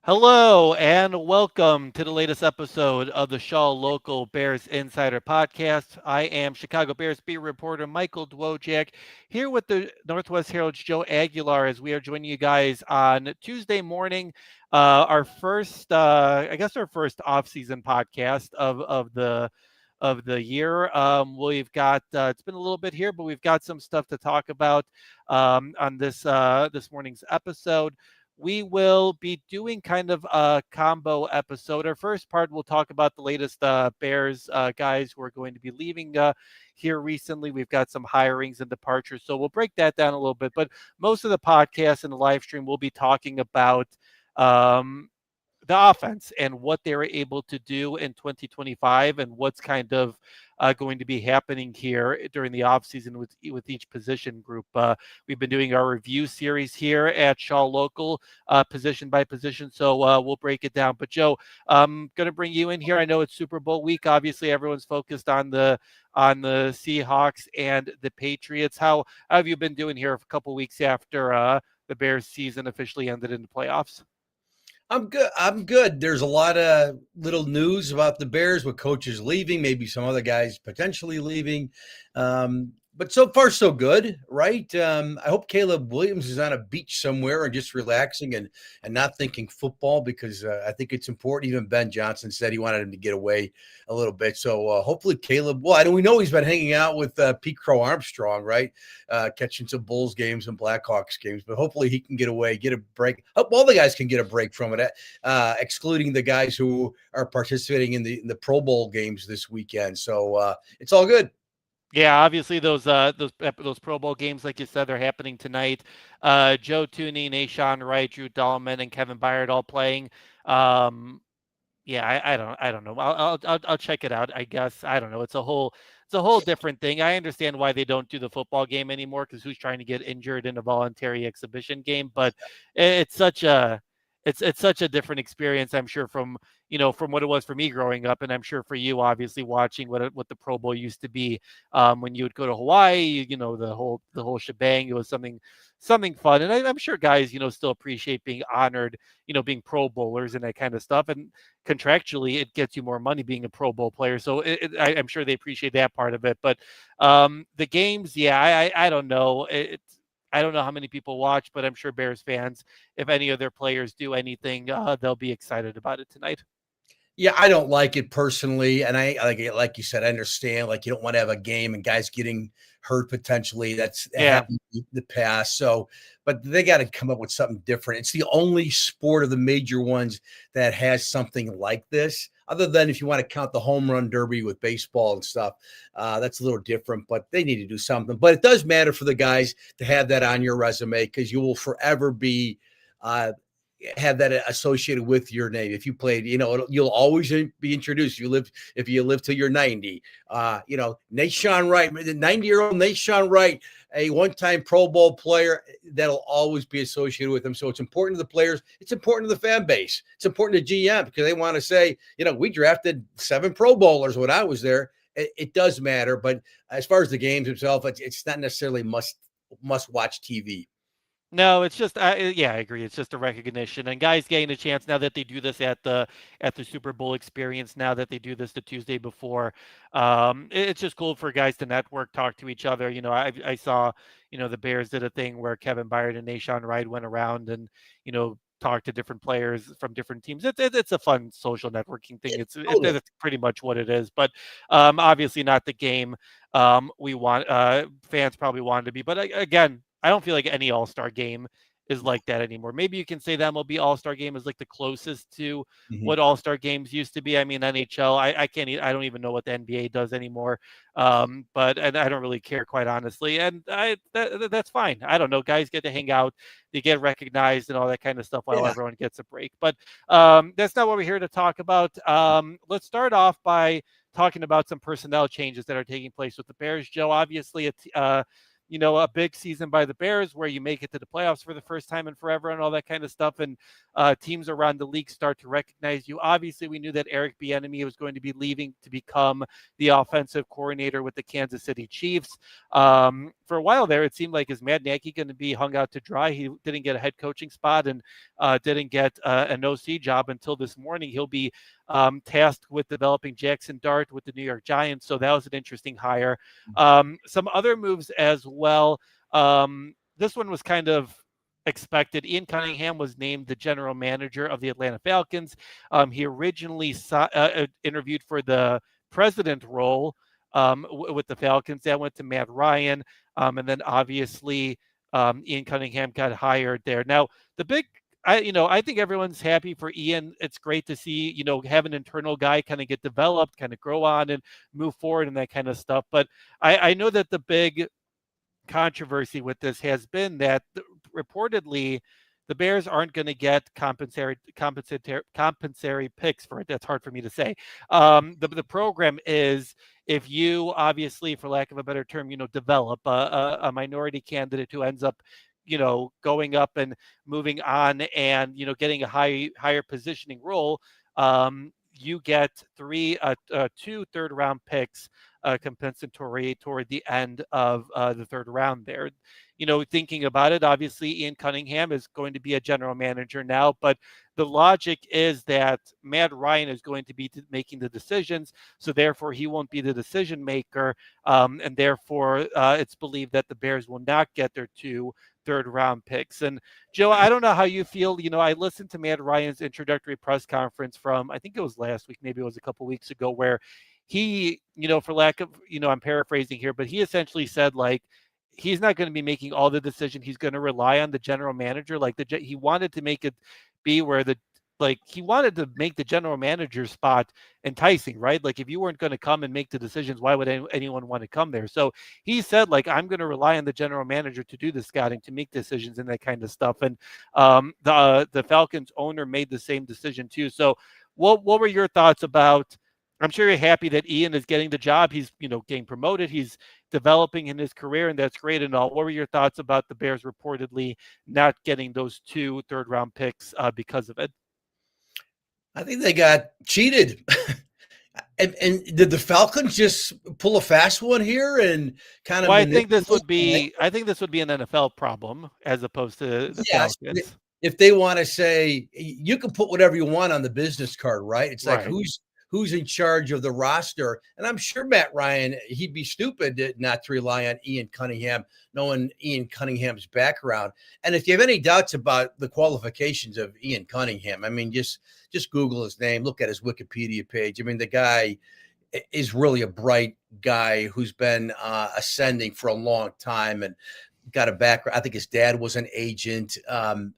Hello and welcome to the latest episode of the Shaw Local Bears Insider Podcast. I am Chicago Bears beat reporter Michael Dwojak here with the Northwest Herald's Joe Aguilar as we are joining you guys on Tuesday morning. Our first, our first off-season podcast of the year. We've got it's been a little bit here, but we've got some stuff to talk about on this morning's episode. We will be doing kind of a combo episode. Our first part, we'll talk about the latest Bears guys who are going to be leaving here recently. We've got some hirings and departures, so we'll break that down a little bit. But most of the podcast and the live stream, we'll be talking about um, the offense and what they were able to do in 2025 and what's kind of going to be happening here during the offseason with each position group. We've been doing our review series here at Shaw Local, position by position, so we'll break it down. But Joe, I'm going to bring you in here. I know it's Super Bowl week. Obviously, everyone's focused on the Seahawks and the Patriots. How have you been doing here a couple weeks after the Bears season officially ended in the playoffs? I'm good. I'm good. There's a lot of little news about the Bears with coaches leaving, maybe some other guys potentially leaving. But so far, so good, right? I hope Caleb Williams is on a beach somewhere and just relaxing and not thinking football because I think it's important. Even Ben Johnson said he wanted him to get away a little bit. So hopefully Caleb. Well, I know we know he's been hanging out with Pete Crow Armstrong, right? Catching some Bulls games and Blackhawks games, but hopefully he can get away, get a break. Hope all the guys can get a break from it, excluding the guys who are participating in the Pro Bowl games this weekend. So it's all good. Yeah, obviously those Pro Bowl games, like you said, they're happening tonight. Joe Tooney, Nashawn Wright, Drew Dahlman, and Kevin Byard all playing. Um, yeah, I don't know. I'll check it out. I guess I don't know. It's a whole different thing. I understand why they don't do the football game anymore because who's trying to get injured in a voluntary exhibition game? But it's such a it's such a different experience. I'm sure from what it was for me growing up, and I'm sure for you, obviously watching what the Pro Bowl used to be when you would go to Hawaii. The whole shebang. It was something fun, and I'm sure guys still appreciate being honored, being Pro Bowlers and that kind of stuff. And contractually, it gets you more money being a Pro Bowl player. So I'm sure they appreciate that part of it. But the games, yeah, I don't know. I don't know how many people watch, but I'm sure Bears fans, if any of their players do anything, they'll be excited about it tonight. Yeah, I don't like it personally, and I like you said, I understand. Like you don't want to have a game and guys getting hurt potentially. That's Yeah. happened in the past. So, but they got to come up with something different. It's the only sport of the major ones that has something like this. Other than if you want to count the home run derby with baseball and stuff, that's a little different. But they need to do something. But it does matter for the guys to have that on your resume because you will forever be. Have that associated with your name. If you played, you'll always be introduced. If you live till you're 90. Nashawn Wright, the 90-year-old Nashawn Wright, a one-time Pro Bowl player, that'll always be associated with him. So it's important to the players. It's important to the fan base. It's important to GM because they want to say, we drafted 7 Pro Bowlers when I was there. It does matter, but as far as the games itself, it's not necessarily must watch TV. No, it's just yeah, I agree. It's just a recognition, and guys getting a chance now that they do this at the Super Bowl experience. Now that they do this the Tuesday before, it's just cool for guys to network, talk to each other. I saw the Bears did a thing where Kevin Byard and Nashawn Wright went around and talked to different players from different teams. It's a fun social networking thing. Totally. It's pretty much what it is, but obviously not the game we want fans probably wanted to be. But again, I don't feel like any All-Star game is like that anymore. Maybe you can say that MLB All-Star game is like the closest to Mhm. what All-Star games used to be. I mean, NHL, I can't, I don't even know what the NBA does anymore. But and I don't really care, quite honestly. And that's fine. I don't know. Guys get to hang out, they get recognized, and all that kind of stuff while Yeah. everyone gets a break. But that's not what we're here to talk about. Let's start off by talking about some personnel changes that are taking place with the Bears. Joe, obviously, a big season by the Bears where you make it to the playoffs for the first time in forever and all that kind of stuff. And teams around the league start to recognize you. Obviously, we knew that Eric Bieniemy was going to be leaving to become the offensive coordinator with the Kansas City Chiefs. For a while there, it seemed like is Matt Nagy going to be hung out to dry. He didn't get a head coaching spot, and didn't get an OC job until this morning. He'll be tasked with developing Jackson Dart with the New York Giants. So that was an interesting hire. Some other moves as well. This one was kind of expected. Ian Cunningham was named the general manager of the Atlanta Falcons. He originally interviewed for the president role with the Falcons. That went to Matt Ryan. And then obviously Ian Cunningham got hired there. Now, the big I think everyone's happy for Ian. It's great to see, have an internal guy kind of get developed, kind of grow on and move forward and that kind of stuff. But I know that the big controversy with this has been that reportedly the Bears aren't going to get compensatory picks for it. That's hard for me to say. The program is if you obviously, for lack of a better term, develop a minority candidate who ends up going up and moving on and, getting a higher positioning role, you get two third-round picks compensatory toward the end of the third round there. Thinking about it, obviously Ian Cunningham is going to be a general manager now, but the logic is that Matt Ryan is going to be making the decisions, so therefore he won't be the decision maker, and therefore it's believed that the Bears will not get their two third-round picks. And Joe, I don't know how you feel. I listened to Matt Ryan's introductory press conference from, I think it was last week, maybe it was a couple weeks ago, where he, for lack of, I'm paraphrasing here, but he essentially said, like, he's not going to be making all the decision. He's going to rely on the general manager. Like he wanted to make it be where he wanted to make the general manager spot enticing, right? Like if you weren't going to come and make the decisions, why would anyone want to come there? So he said, like, I'm going to rely on the general manager to do the scouting, to make decisions and that kind of stuff. And the Falcons owner made the same decision too. So what were your thoughts about, I'm sure you're happy that Ian is getting the job. He's, getting promoted. He's developing in his career, and that's great and all. What were your thoughts about the Bears reportedly not getting those two third-round picks because of it? I think they got cheated. And did the Falcons just pull a fast one here and kind of? Well, I think this would be an NFL problem as opposed to the Falcons. If they want to say, you can put whatever you want on the business card, right? It's like who's in charge of the roster. And I'm sure Matt Ryan, he'd be stupid not to rely on Ian Cunningham, knowing Ian Cunningham's background. And if you have any doubts about the qualifications of Ian Cunningham, I mean, just Google his name, look at his Wikipedia page. I mean, the guy is really a bright guy who's been ascending for a long time and got a background. I think his dad was an agent.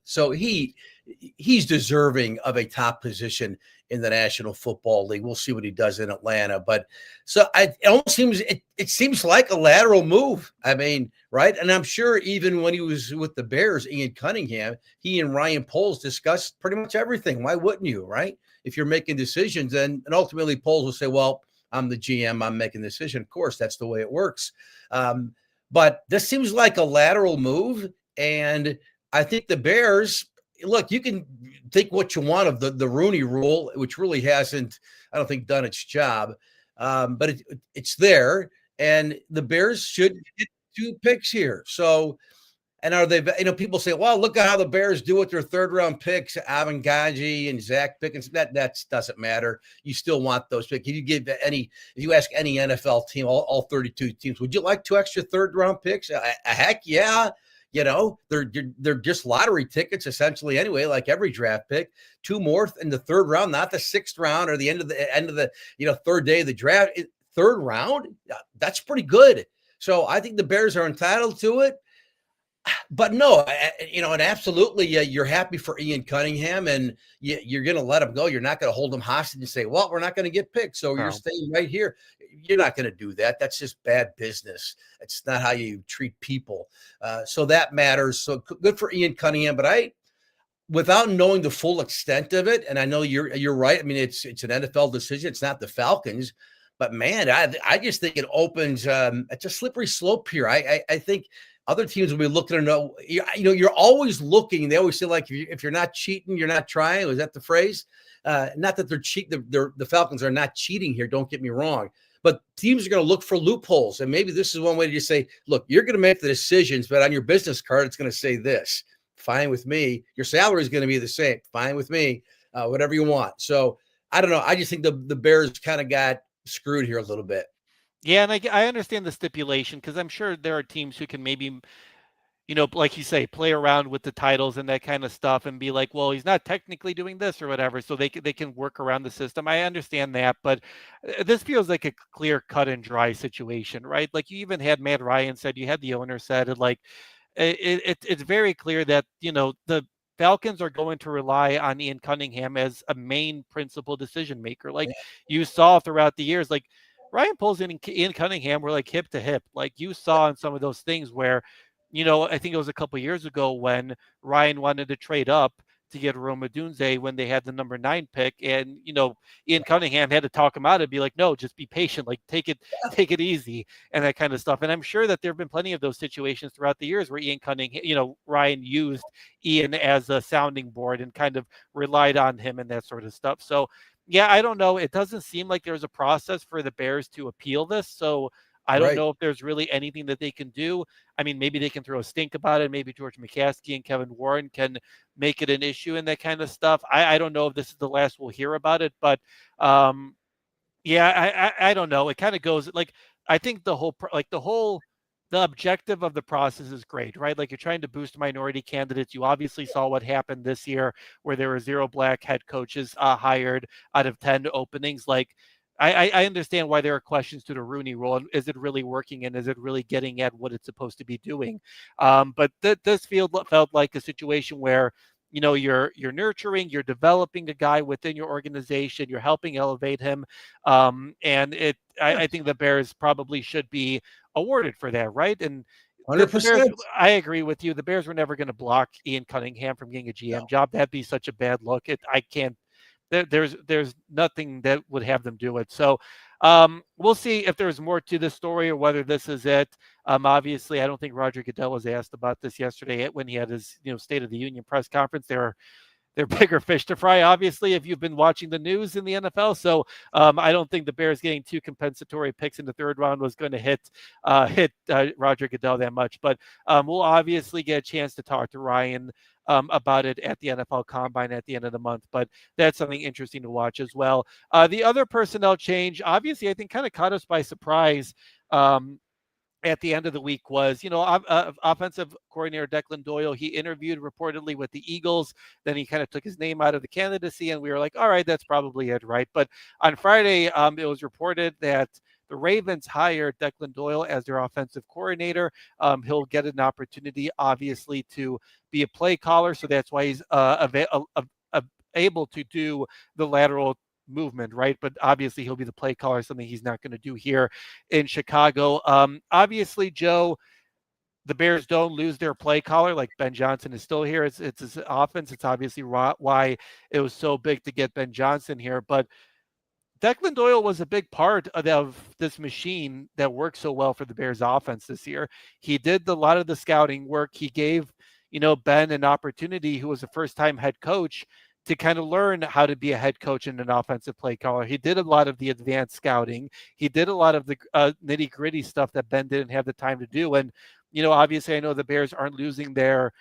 So he's deserving of a top position in the National Football League. We'll see what he does in Atlanta. But so it almost seems, it seems like a lateral move. I mean, right? And I'm sure even when he was with the Bears, Ian Cunningham, he and Ryan Poles discussed pretty much everything. Why wouldn't you, right? If you're making decisions, and ultimately Poles will say, well, I'm the GM, I'm making the decision. Of course, that's the way it works. But this seems like a lateral move. And I think the Bears, look, you can think what you want of the Rooney Rule, which really hasn't, I don't think, done its job. But it's there. And the Bears should get two picks here. So, and are they, people say, well, look at how the Bears do with their third round picks, Avangaji and Zach Pickens. That doesn't matter. You still want those picks. If you ask any NFL team, all 32 teams, would you like two extra third round picks? Heck yeah. They're just lottery tickets essentially anyway, like every draft pick. Two more in the third round, not the sixth round or the end of the third day of the draft. Third round, that's pretty good. So I think the Bears are entitled to it. But no, and absolutely, you're happy for Ian Cunningham, and you're going to let him go. You're not going to hold him hostage and say, well, we're not going to get picked, so you're staying right here. You're not going to do that. That's just bad business. It's not how you treat people. So that matters. So good for Ian Cunningham. But without knowing the full extent of it, and I know you're right. I mean, it's an NFL decision. It's not the Falcons. But, man, I just think it opens it's a slippery slope here. I think – other teams will be looking to know, you're always looking. They always say, like, if you're not cheating, you're not trying. Was that the phrase? Not that they're cheating. The Falcons are not cheating here. Don't get me wrong. But teams are going to look for loopholes. And maybe this is one way to just say, look, you're going to make the decisions, but on your business card, it's going to say this. fine with me. Your salary is going to be the same, fine with me. Whatever you want. So I don't know. I just think the Bears kind of got screwed here a little bit. Yeah, and I understand the stipulation because I'm sure there are teams who can maybe, like you say, play around with the titles and that kind of stuff and be like, well, he's not technically doing this or whatever, so they can work around the system. I understand that, but this feels like a clear cut and dry situation, right? Like you even had Matt Ryan said, you had the owner said, and like it's very clear that the Falcons are going to rely on Ian Cunningham as a main principal decision maker. Like you saw throughout the years, like Ryan Poles and Ian Cunningham were like hip to hip. Like you saw in some of those things where, I think it was a couple years ago when Ryan wanted to trade up to get Roma Dunze when they had the number 9 pick, and Ian Cunningham had to talk him out and be like, no, just be patient, like take it easy and that kind of stuff. And I'm sure that there have been plenty of those situations throughout the years where Ian Cunningham, Ryan used Ian as a sounding board and kind of relied on him and that sort of stuff. So yeah, I don't know. It doesn't seem like there's a process for the Bears to appeal this. So I don't Right. know if there's really anything that they can do. I mean, maybe they can throw a stink about it. Maybe George McCaskey and Kevin Warren can make it an issue and that kind of stuff. I don't know if this is the last we'll hear about it, but yeah, I don't know. It kind of goes like I think the objective of the process is great, right? Like you're trying to boost minority candidates. You obviously saw what happened this year where there were 0 black head coaches hired out of 10 openings. Like I understand why there are questions to the Rooney Rule. And is it really working and is it really getting at what it's supposed to be doing? But this felt like a situation where you're nurturing, you're developing a guy within your organization, you're helping elevate him, and I think the Bears probably should be awarded for that, right? And the Bears, 100%. I agree with you. The Bears were never going to block Ian Cunningham from getting a GM No. job. That'd be such a bad look. I can't. There's nothing that would have them do it. So we'll see if there's more to this story or whether this is it. Obviously, I don't think Roger Goodell was asked about this yesterday when he had his State of the Union press conference. They're bigger fish to fry, obviously, if you've been watching the news in the NFL. So I don't think the Bears getting 2 compensatory picks in the 3rd round was going to hit Roger Goodell that much. But we'll obviously get a chance to talk to Ryan about it at the NFL Combine at the end of the month. But that's something interesting to watch as well. The other personnel change, obviously, I think kind of caught us by surprise. At the end of the week was, offensive coordinator Declan Doyle. He interviewed reportedly with the Eagles. Then he kind of took his name out of the candidacy, and we were like, all right, that's probably it, right? But on Friday, it was reported that the Ravens hired Declan Doyle as their offensive coordinator. He'll get an opportunity, obviously, to be a play caller, so that's why he's able to do the lateral movement, right? But obviously he'll be the play caller, something he's not going to do here in Chicago. Obviously, Joe, the Bears don't lose their play caller. Like Ben Johnson is still here. It's his offense. It's obviously why it was so big to get Ben Johnson here. But Declan Doyle was a big part of this machine that worked so well for the Bears offense this year. He did a lot of the scouting work. He gave, Ben an opportunity, who was a first-time head coach, to kind of learn how to be a head coach and an offensive play caller. He did a lot of the advanced scouting. He did a lot of the nitty-gritty stuff that Ben didn't have the time to do. And, obviously I know the Bears aren't losing their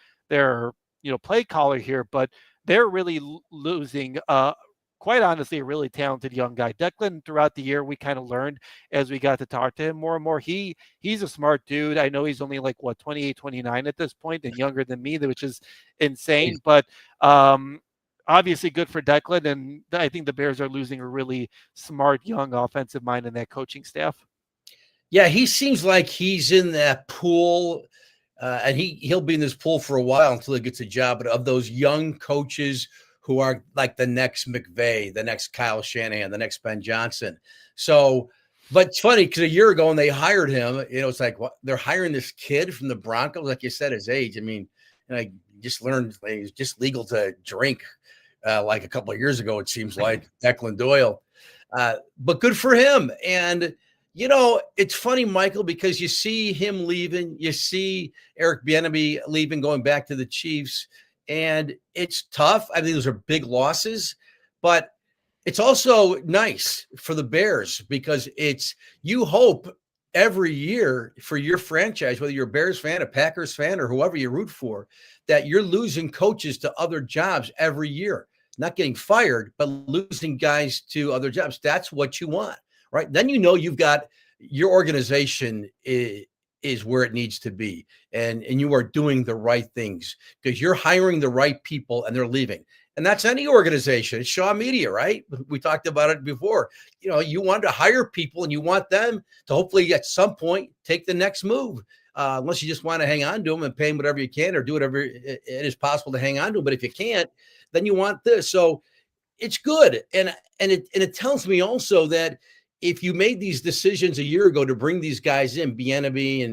play caller here, but they're really losing quite honestly, a really talented young guy. Declan, throughout the year, we kind of learned as we got to talk to him more and more. He's a smart dude. I know he's only like 28, 29 at this point and younger than me, which is insane. But obviously good for Declan. And I think the Bears are losing a really smart, young offensive mind in that coaching staff. Yeah, he seems like he's in that pool, and he'll be in this pool for a while until he gets a job. But of those young coaches who are like the next McVay, the next Kyle Shanahan, the next Ben Johnson. So, but it's funny because a year ago when they hired him, it's like, what, they're hiring this kid from the Broncos, like you said, his age. I mean, and I just learned it's just legal to drink like a couple of years ago, it seems like, Declan Doyle. But good for him. And, it's funny, Michael, because you see him leaving, you see Eric Bieniemy leaving, going back to the Chiefs. And it's tough. I mean, those are big losses, but it's also nice for the Bears because you hope every year for your franchise, whether you're a Bears fan, a Packers fan, or whoever you root for, that you're losing coaches to other jobs every year. Not getting fired, but losing guys to other jobs. That's what you want, right? Then you've got your organization is where it needs to be, and you are doing the right things because you're hiring the right people and they're leaving. And that's any organization. It's Shaw Media, right? We talked about it before. You want to hire people and you want them to hopefully at some point take the next move. Unless you just want to hang on to them and pay them whatever you can or do whatever it is possible to hang on to them. But if you can't, then you want this. So it's good. And it tells me also that if you made these decisions a year ago to bring these guys in, Bieniemy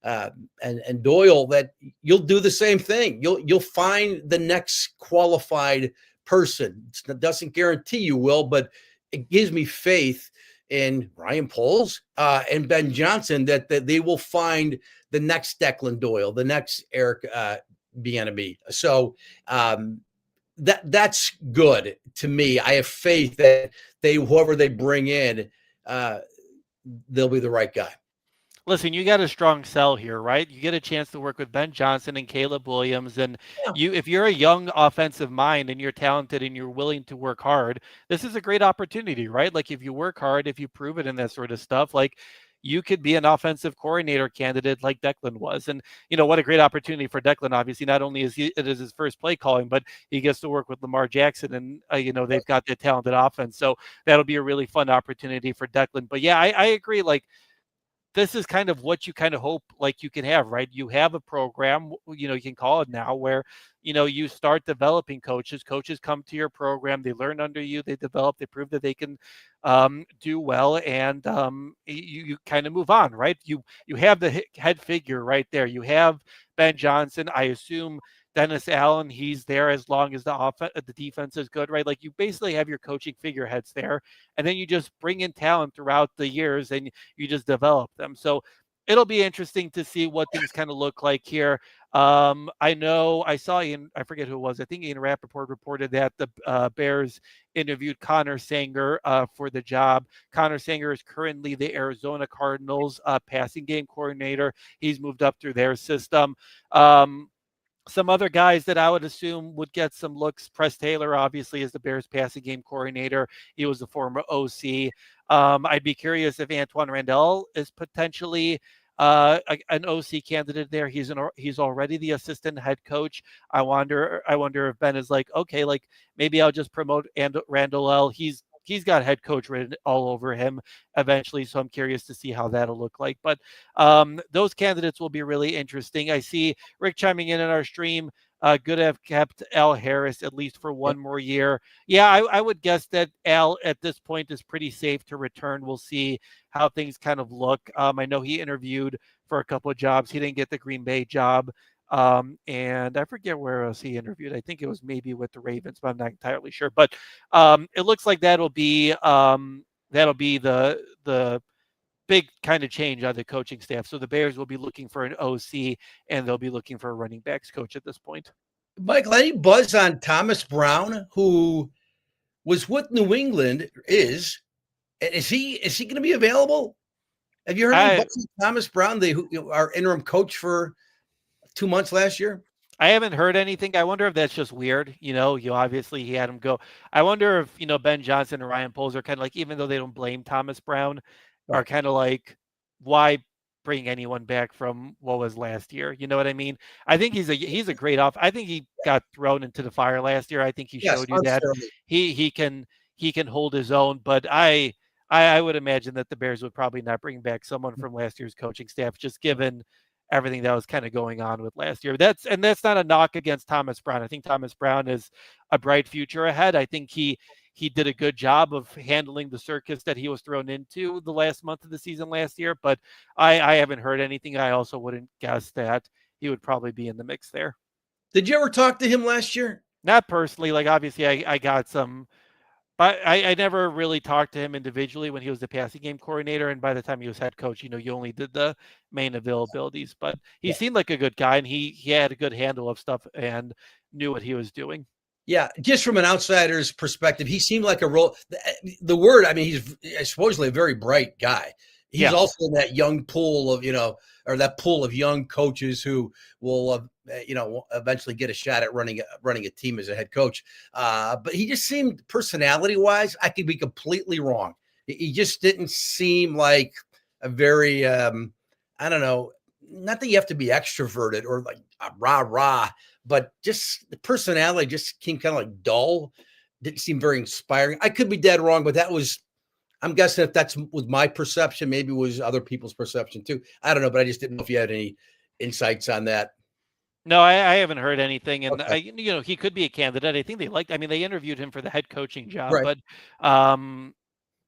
and Doyle, that you'll do the same thing. You'll find the next qualified person. It doesn't guarantee you will, but it gives me faith in Ryan Poles and Ben Johnson that they will find the next Declan Doyle, the next Eric Bieniemy. So that's good to me. I have faith that whoever they bring in, they'll be the right guy. Listen, you got a strong sell here, right? You get a chance to work with Ben Johnson and Caleb Williams, and if you're a young offensive mind and you're talented and you're willing to work hard, this is a great opportunity, right? Like if you work hard, if you prove it in that sort of stuff, like you could be an offensive coordinator candidate like Declan was. And what a great opportunity for Declan. Obviously, not only is it is his first play calling, but he gets to work with Lamar Jackson, and they've got that talented offense. So that'll be a really fun opportunity for Declan. But yeah, I agree. Like, this is kind of what you kind of hope like you can have, right? You have a program, you can call it now, where you start developing coaches. Coaches come to your program, they learn under you, they develop, they prove that they can do well, and you kind of move on, right? You have the head figure right there. You have Ben Johnson. I assume Dennis Allen, he's there as long as the defense is good, right? Like you basically have your coaching figureheads there, and then you just bring in talent throughout the years and you just develop them. So it'll be interesting to see what things kind of look like here. I know I saw I forget who it was. I think Ian Rappaport reported that the Bears interviewed Connor Sanger for the job. Connor Sanger is currently the Arizona Cardinals passing game coordinator. He's moved up through their system. Some other guys that I would assume would get some looks. Press Taylor, obviously, is the Bears passing game coordinator. He was a former OC. I'd be curious if Antoine Randall is potentially an OC candidate there. He's already the assistant head coach. I wonder if Ben is like, okay, like maybe I'll just promote Randall L. He's got head coach written all over him eventually, so I'm curious to see how that'll look like. But those candidates will be really interesting. I see Rick chiming in on our stream. Good to have kept Al Harris at least for one more year. Yeah, I would guess that Al at this point is pretty safe to return. We'll see how things kind of look. I know he interviewed for a couple of jobs. He didn't get the Green Bay job. And I forget where else he interviewed. I think it was maybe with the Ravens, but I'm not entirely sure. But it looks like that'll be the big kind of change on the coaching staff. So the Bears will be looking for an OC and they'll be looking for a running backs coach at this point. Michael, any buzz on Thomas Brown, who was with New England? Is he going to be available? Have you heard any buzz on Thomas Brown, our interim coach for 2 months last year? I haven't heard anything. I wonder if that's just weird. You obviously he had him go. I wonder if, Ben Johnson and Ryan Poles are kind of like, even though they don't blame Thomas Brown, are kind of like, why bring anyone back from what was last year? You know what I mean? I think he's a great I think he got thrown into the fire last year. I think he showed you that he can hold his own. But I would imagine that the Bears would probably not bring back someone from last year's coaching staff, just given everything that was kind of going on with last year. That's not a knock against Thomas Brown. I think Thomas Brown is a bright future ahead. I think he did a good job of handling the circus that he was thrown into the last month of the season last year, but I haven't heard anything. I also wouldn't guess that he would probably be in the mix there. Did you ever talk to him last year? Not personally. Like, obviously I got some, but I never really talked to him individually when he was the passing game coordinator. And by the time he was head coach, you only did the main availabilities. But he seemed like a good guy, and he had a good handle of stuff and knew what he was doing. Yeah, just from an outsider's perspective, he seemed like the word. I mean, he's supposedly a very bright guy. he's Yeah. also in that young pool of, or that pool of young coaches who will, eventually get a shot at running a team as a head coach. But he just seemed, personality wise, I could be completely wrong. He just didn't seem like a very, I don't know, not that you have to be extroverted or like rah rah, but just the personality just seemed kind of like dull. Didn't seem very inspiring. I could be dead wrong, but I'm guessing if that's was my perception, maybe it was other people's perception too. I don't know, but I just didn't know if you had any insights on that. No, I haven't heard anything, and Okay. he could be a candidate. I think they liked. I mean, they interviewed him for the head coaching job, Right. but um,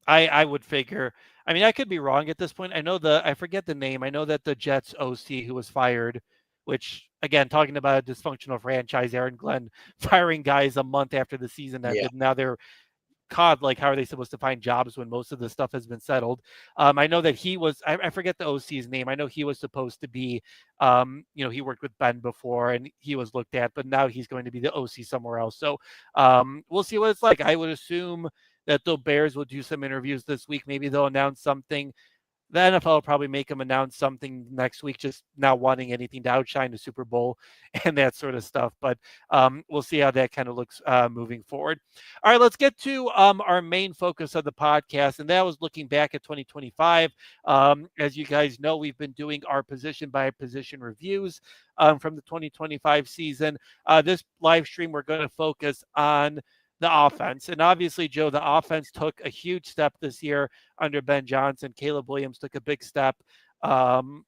I would figure. I mean, I could be wrong at this point. I forget the name. I know that the Jets OC who was fired, which again, talking about a dysfunctional franchise, Aaron Glenn firing guys a month after the season Yeah. ended. Now they're cod, like how are they supposed to find jobs when most of the stuff has been settled? I know that he was, I forget the OC's name. I know he was supposed to be, he worked with Ben before and he was looked at, but now he's going to be the OC somewhere else. So we'll see what it's like. I would assume that the Bears will do some interviews this week. Maybe they'll announce something. The NFL will probably make them announce something next week, just not wanting anything to outshine the Super Bowl and that sort of stuff. But we'll see how that kind of looks moving forward. All right, let's get to our main focus of the podcast, and that was looking back at 2025. As you guys know, we've been doing our position by position reviews from the 2025 season. This live stream, we're going to focus on the offense. And obviously, Joe, the offense took a huge step this year under Ben Johnson. Caleb Williams took a big step under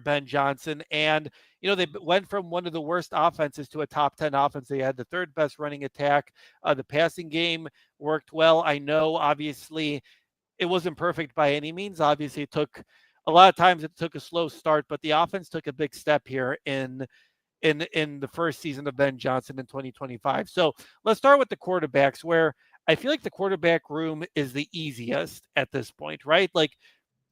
Ben Johnson, and they went from one of the worst offenses to a top 10 offense. They had the third best running attack. The passing game worked well. I know, obviously, it wasn't perfect by any means. Obviously, it took a lot of times it took a slow start, but the offense took a big step here in the first season of Ben Johnson in 2025. So let's start with the quarterbacks, where I feel like the quarterback room is the easiest at this point, right? Like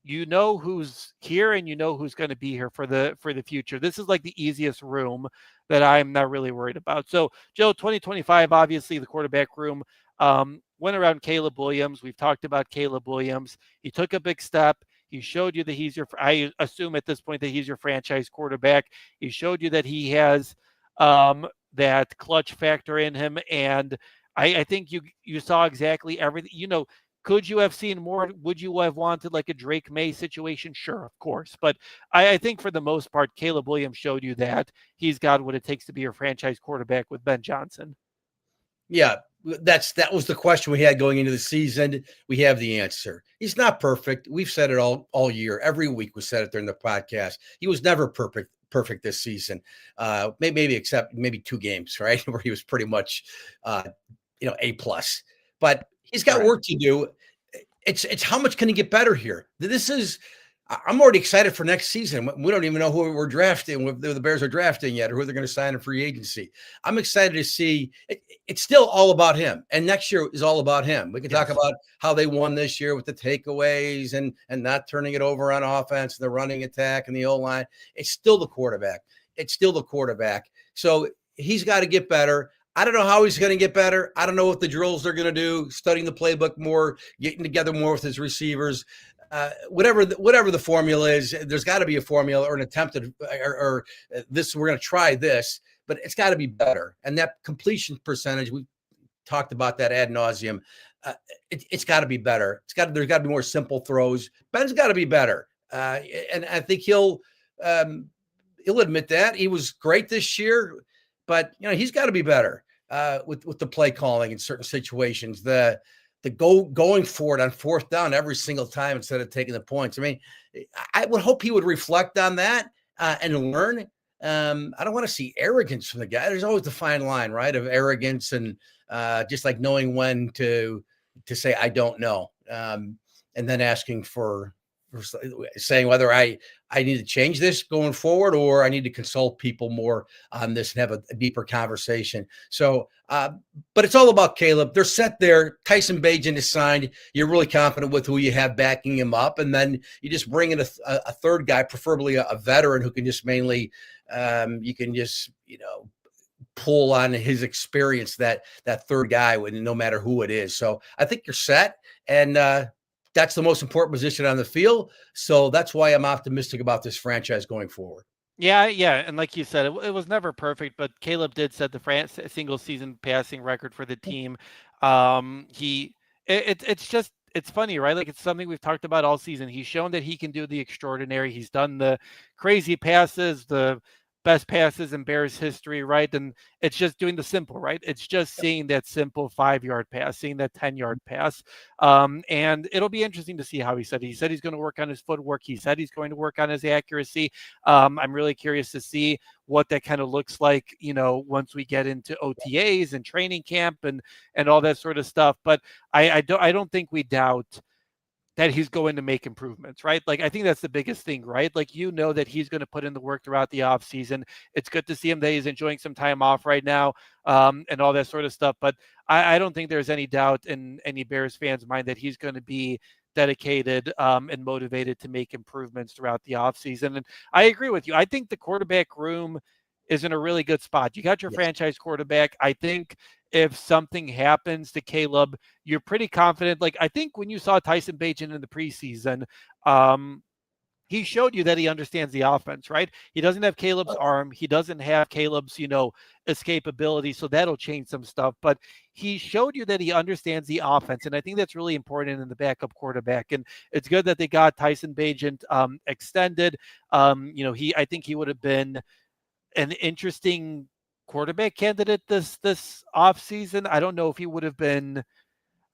who's here and who's going to be here for the future. This is like the easiest room that I'm not really worried about. So Joe, 2025, obviously the quarterback room went around Caleb Williams. We've talked about Caleb Williams. He took a big step. He showed you that I assume at this point that he's your franchise quarterback. He showed you that he has that clutch factor in him. And I think you saw exactly everything. Could you have seen more? Would you have wanted like a Drake May situation? Sure, of course. But I think for the most part, Caleb Williams showed you that he's got what it takes to be your franchise quarterback with Ben Johnson. Yeah, that was the question we had going into the season. We have the answer. He's not perfect. We've said it all year. Every week we said it during the podcast. He was never perfect this season. Maybe except maybe 2 games, right, where he was pretty much A plus. But he's got work to do. It's how much can he get better here? I'm already excited for next season. We don't even know who we're drafting, who the Bears are drafting yet, or who they're going to sign in free agency. I'm excited to see. It's still all about him, and next year is all about him. We can talk about how they won this year with the takeaways and not turning it over on offense, the running attack, and the O-line. It's still the quarterback. So he's got to get better. I don't know how he's going to get better. I don't know what the drills they're going to do, studying the playbook more, getting together more with his receivers. Whatever the formula is, there's got to be a formula or an attempt at, or this, we're going to try this, but it's got to be better. And that completion percentage, we talked about that ad nauseum. It's got to be better. There's got to be more simple throws. Ben's got to be better. And I think he'll admit that he was great this year, but he's got to be better with the play calling in certain situations. The going for it on 4th down every single time instead of taking the points. I mean, I would hope he would reflect on that and learn. I don't want to see arrogance from the guy. There's always the fine line, right, of arrogance and just like knowing when to say I don't know, and then asking for saying whether I need to change this going forward or I need to consult people more on this and have a deeper conversation. So, but it's all about Caleb. They're set there. Tyson Bagent is signed. You're really confident with who you have backing him up. And then you just bring in a third guy, preferably a veteran who can just mainly, you can just, pull on his experience, that third guy, no matter who it is. So I think you're set. And that's the most important position on the field. So that's why I'm optimistic about this franchise going forward. Yeah, and like you said, it was never perfect, but Caleb did set the single season passing record for the team. He, it's just it's funny, right? Like it's something we've talked about all season. He's shown that he can do the extraordinary. He's done the crazy passes, the best passes in Bears history, right? And it's just doing the simple, right? It's just seeing that simple 5 yard pass, seeing that 10 yard pass. And it'll be interesting to see how he said. He said he's going to work on his footwork. He said he's going to work on his accuracy. I'm really curious to see what that kind of looks like, once we get into OTAs and training camp and all that sort of stuff. But I don't think we doubt that he's going to make improvements, right? Like I think that's the biggest thing, right? Like that he's going to put in the work throughout the off season. It's good to see him that he's enjoying some time off right now, and all that sort of stuff. But I don't think there's any doubt in any Bears fans' mind that he's going to be dedicated, and motivated to make improvements throughout the offseason. And I agree with you. I think the quarterback room is in a really good spot. You got your Yes. franchise quarterback. I think if something happens to Caleb, you're pretty confident. Like I think when you saw Tyson Bagent in the preseason, he showed you that he understands the offense, right? He doesn't have Caleb's arm. He doesn't have Caleb's, escapability. So that'll change some stuff. But he showed you that he understands the offense. And I think that's really important in the backup quarterback. And it's good that they got Tyson Bagent extended. I think he would have been an interesting quarterback candidate this offseason. I don't know if he would have been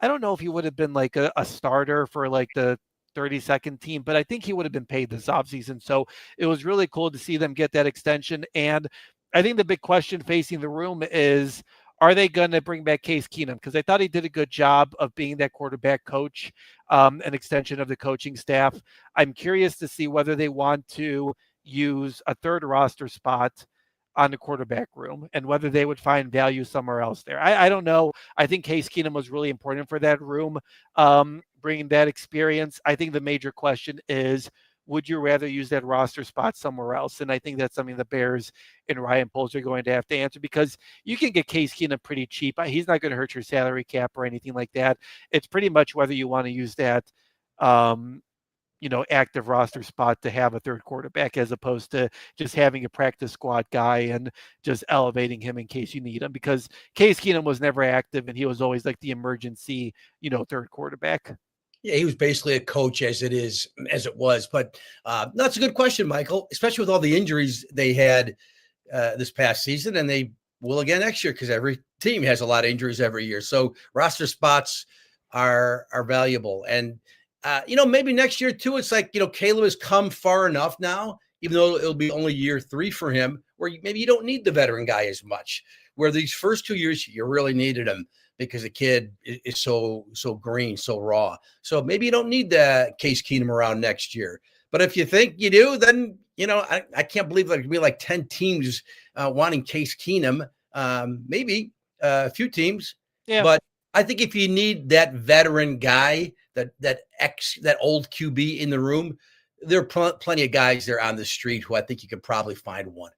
like a starter for like the 32nd team, but I think he would have been paid this offseason. So it was really cool to see them get that extension. And I think the big question facing the room is, are they going to bring back Case Keenum? Because I thought he did a good job of being that quarterback coach, an extension of the coaching staff. I'm curious to see whether they want to use a third roster spot on the quarterback room and whether they would find value somewhere else there. I don't know. I think Case Keenum was really important for that room, bringing that experience. I think the major question is, would you rather use that roster spot somewhere else? And I think that's something the Bears and Ryan Poles are going to have to answer, because you can get Case Keenum pretty cheap. He's not going to hurt your salary cap or anything like that. It's pretty much whether you want to use that, active roster spot to have a third quarterback, as opposed to just having a practice squad guy and just elevating him in case you need him, because Case Keenum was never active and he was always like the emergency, third quarterback. Yeah, he was basically a coach as it was. But that's a good question, Michael, especially with all the injuries they had this past season, and they will again next year, because every team has a lot of injuries every year. So roster spots are valuable. And maybe next year too, it's like, Caleb has come far enough now, even though it'll be only year 3 for him, where maybe you don't need the veteran guy as much, where these first 2 years you really needed him because the kid is so green, so raw. So maybe you don't need the Case Keenum around next year. But if you think you do, then, I can't believe there could be like 10 teams wanting Case Keenum, maybe a few teams. Yeah. But I think if you need that veteran guy, that old QB in the room, there are plenty of guys there on the street who I think you could probably find one.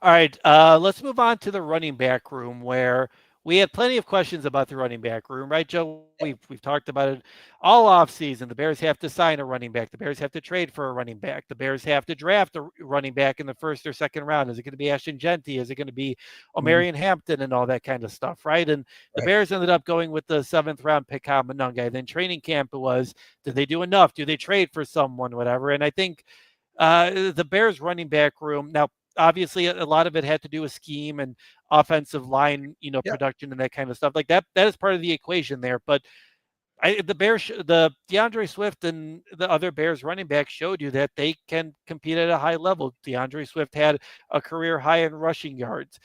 All right, let's move on to the running back room, where we had plenty of questions about the running back room, right, Joe? We've talked about it all off season. The Bears have to sign a running back. The Bears have to trade for a running back. The Bears have to draft a running back in the first or second round. Is it going to be Ashton Genty? Is it going to be Omarion Hampton and all that kind of stuff, right? And the Bears ended up going with the 7th round pick, Kyle Monangai. Then training camp, it was, did they do enough? Do they trade for someone, whatever? And I think the Bears running back room now, obviously a lot of it had to do with scheme and offensive line, production and that kind of stuff. Like that is part of the equation there. But the DeAndre Swift and the other Bears running backs showed you that they can compete at a high level. DeAndre Swift had a career high in rushing yards.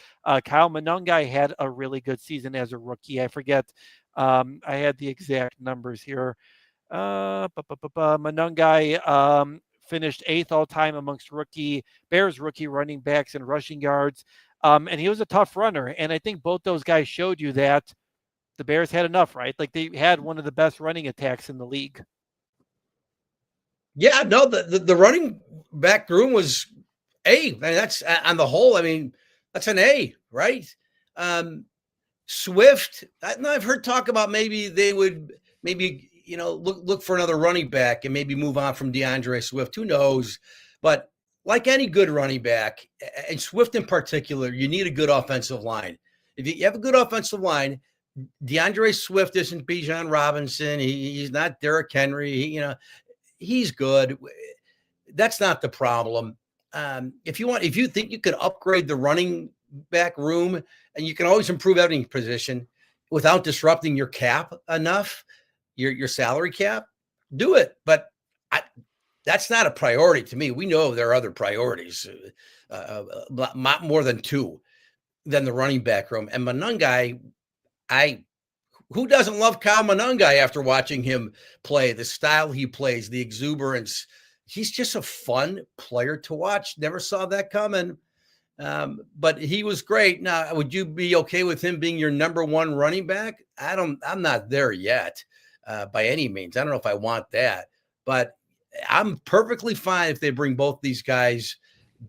Kyle Monangai had a really good season as a rookie. I forget. I had the exact numbers here. Monangai finished 8th all time amongst Bears rookie running backs in rushing yards. And he was a tough runner. And I think both those guys showed you that the Bears had enough, right? Like they had one of the best running attacks in the league. Yeah, no, the running back room was A. And that's on the whole, that's an A, right? Swift, I've heard talk about maybe they would look for another running back and maybe move on from DeAndre Swift. Who knows? But like any good running back, and Swift in particular, you need a good offensive line. If you have a good offensive line, DeAndre Swift isn't Bijan Robinson. He's not Derrick Henry. He's good. That's not the problem. If you think you could upgrade the running back room, and you can always improve every position without disrupting your cap enough, your salary cap, do it. But that's not a priority to me. We know there are other priorities, more than two, than the running back room. And Monangai, who doesn't love Kyle Monangai after watching him play? The style he plays, the exuberance. He's just a fun player to watch. Never saw that coming. But he was great. Now, would you be okay with him being your number one running back? I'm not there yet, by any means. I don't know if I want that, but I'm perfectly fine if they bring both these guys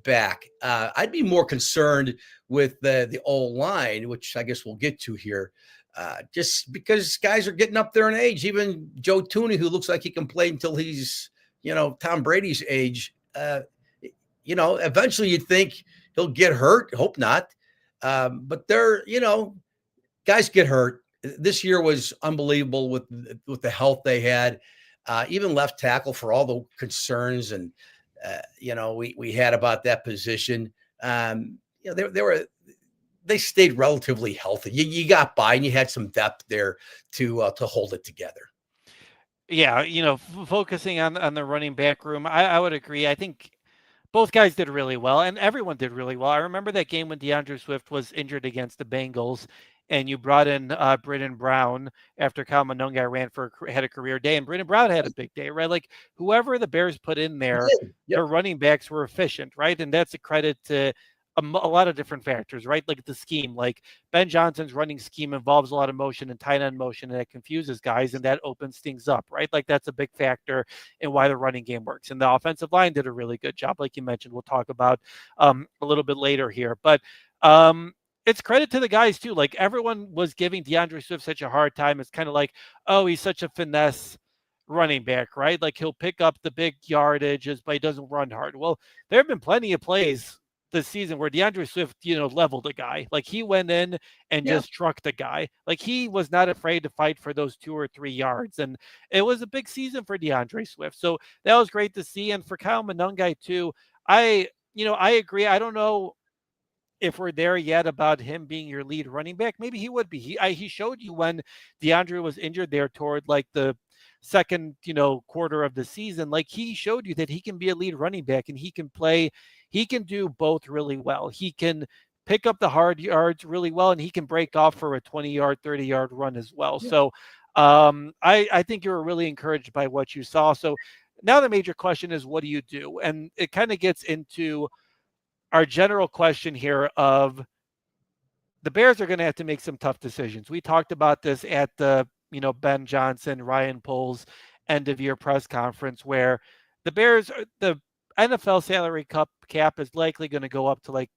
back. I'd be more concerned with the O-line, which I guess we'll get to here. Just because guys are getting up there in age. Even Joe Tooney, who looks like he can play until he's, Tom Brady's age. Eventually you'd think he'll get hurt. Hope not. But guys get hurt. This year was unbelievable with the health they had. Even left tackle, for all the concerns and we had about that position. They stayed relatively healthy. You got by, and you had some depth there to hold it together. Yeah, focusing on the running back room, I would agree. I think both guys did really well, and everyone did really well. I remember that game when DeAndre Swift was injured against the Bengals, and you brought in Britton Brown after Kyle Monangai had a career day, and Britton Brown had a big day, right? Like, whoever the Bears put in there, their running backs were efficient, right? And that's a credit to a lot of different factors, right? Like the scheme, like Ben Johnson's running scheme involves a lot of motion and tight end motion, and that confuses guys, and that opens things up, right? Like that's a big factor in why the running game works. And the offensive line did a really good job, like you mentioned. We'll talk about a little bit later here, but it's credit to the guys too. Like, everyone was giving DeAndre Swift such a hard time. It's kind of like, oh, he's such a finesse running back, right? Like, he'll pick up the big yardages, but he doesn't run hard. Well, there have been plenty of plays this season where DeAndre Swift, leveled a guy. Like, he went in and just trucked a guy. Like, he was not afraid to fight for those 2 or 3 yards. And it was a big season for DeAndre Swift. So that was great to see. And for Kyle Monangai too, I agree. I don't know if we're there yet about him being your lead running back. Maybe he would be. He showed you when DeAndre was injured there toward like the second, quarter of the season. Like, he showed you that he can be a lead running back, and he can do both really well. He can pick up the hard yards really well, and he can break off for a 20-yard, 30-yard run as well. Yeah. So I think you were really encouraged by what you saw. So now the major question is, what do you do? And it kind of gets into our general question here of the Bears are going to have to make some tough decisions. We talked about this at the, Ben Johnson, Ryan Poles end of year press conference, where the Bears, the NFL salary cap is likely going to go up to, like,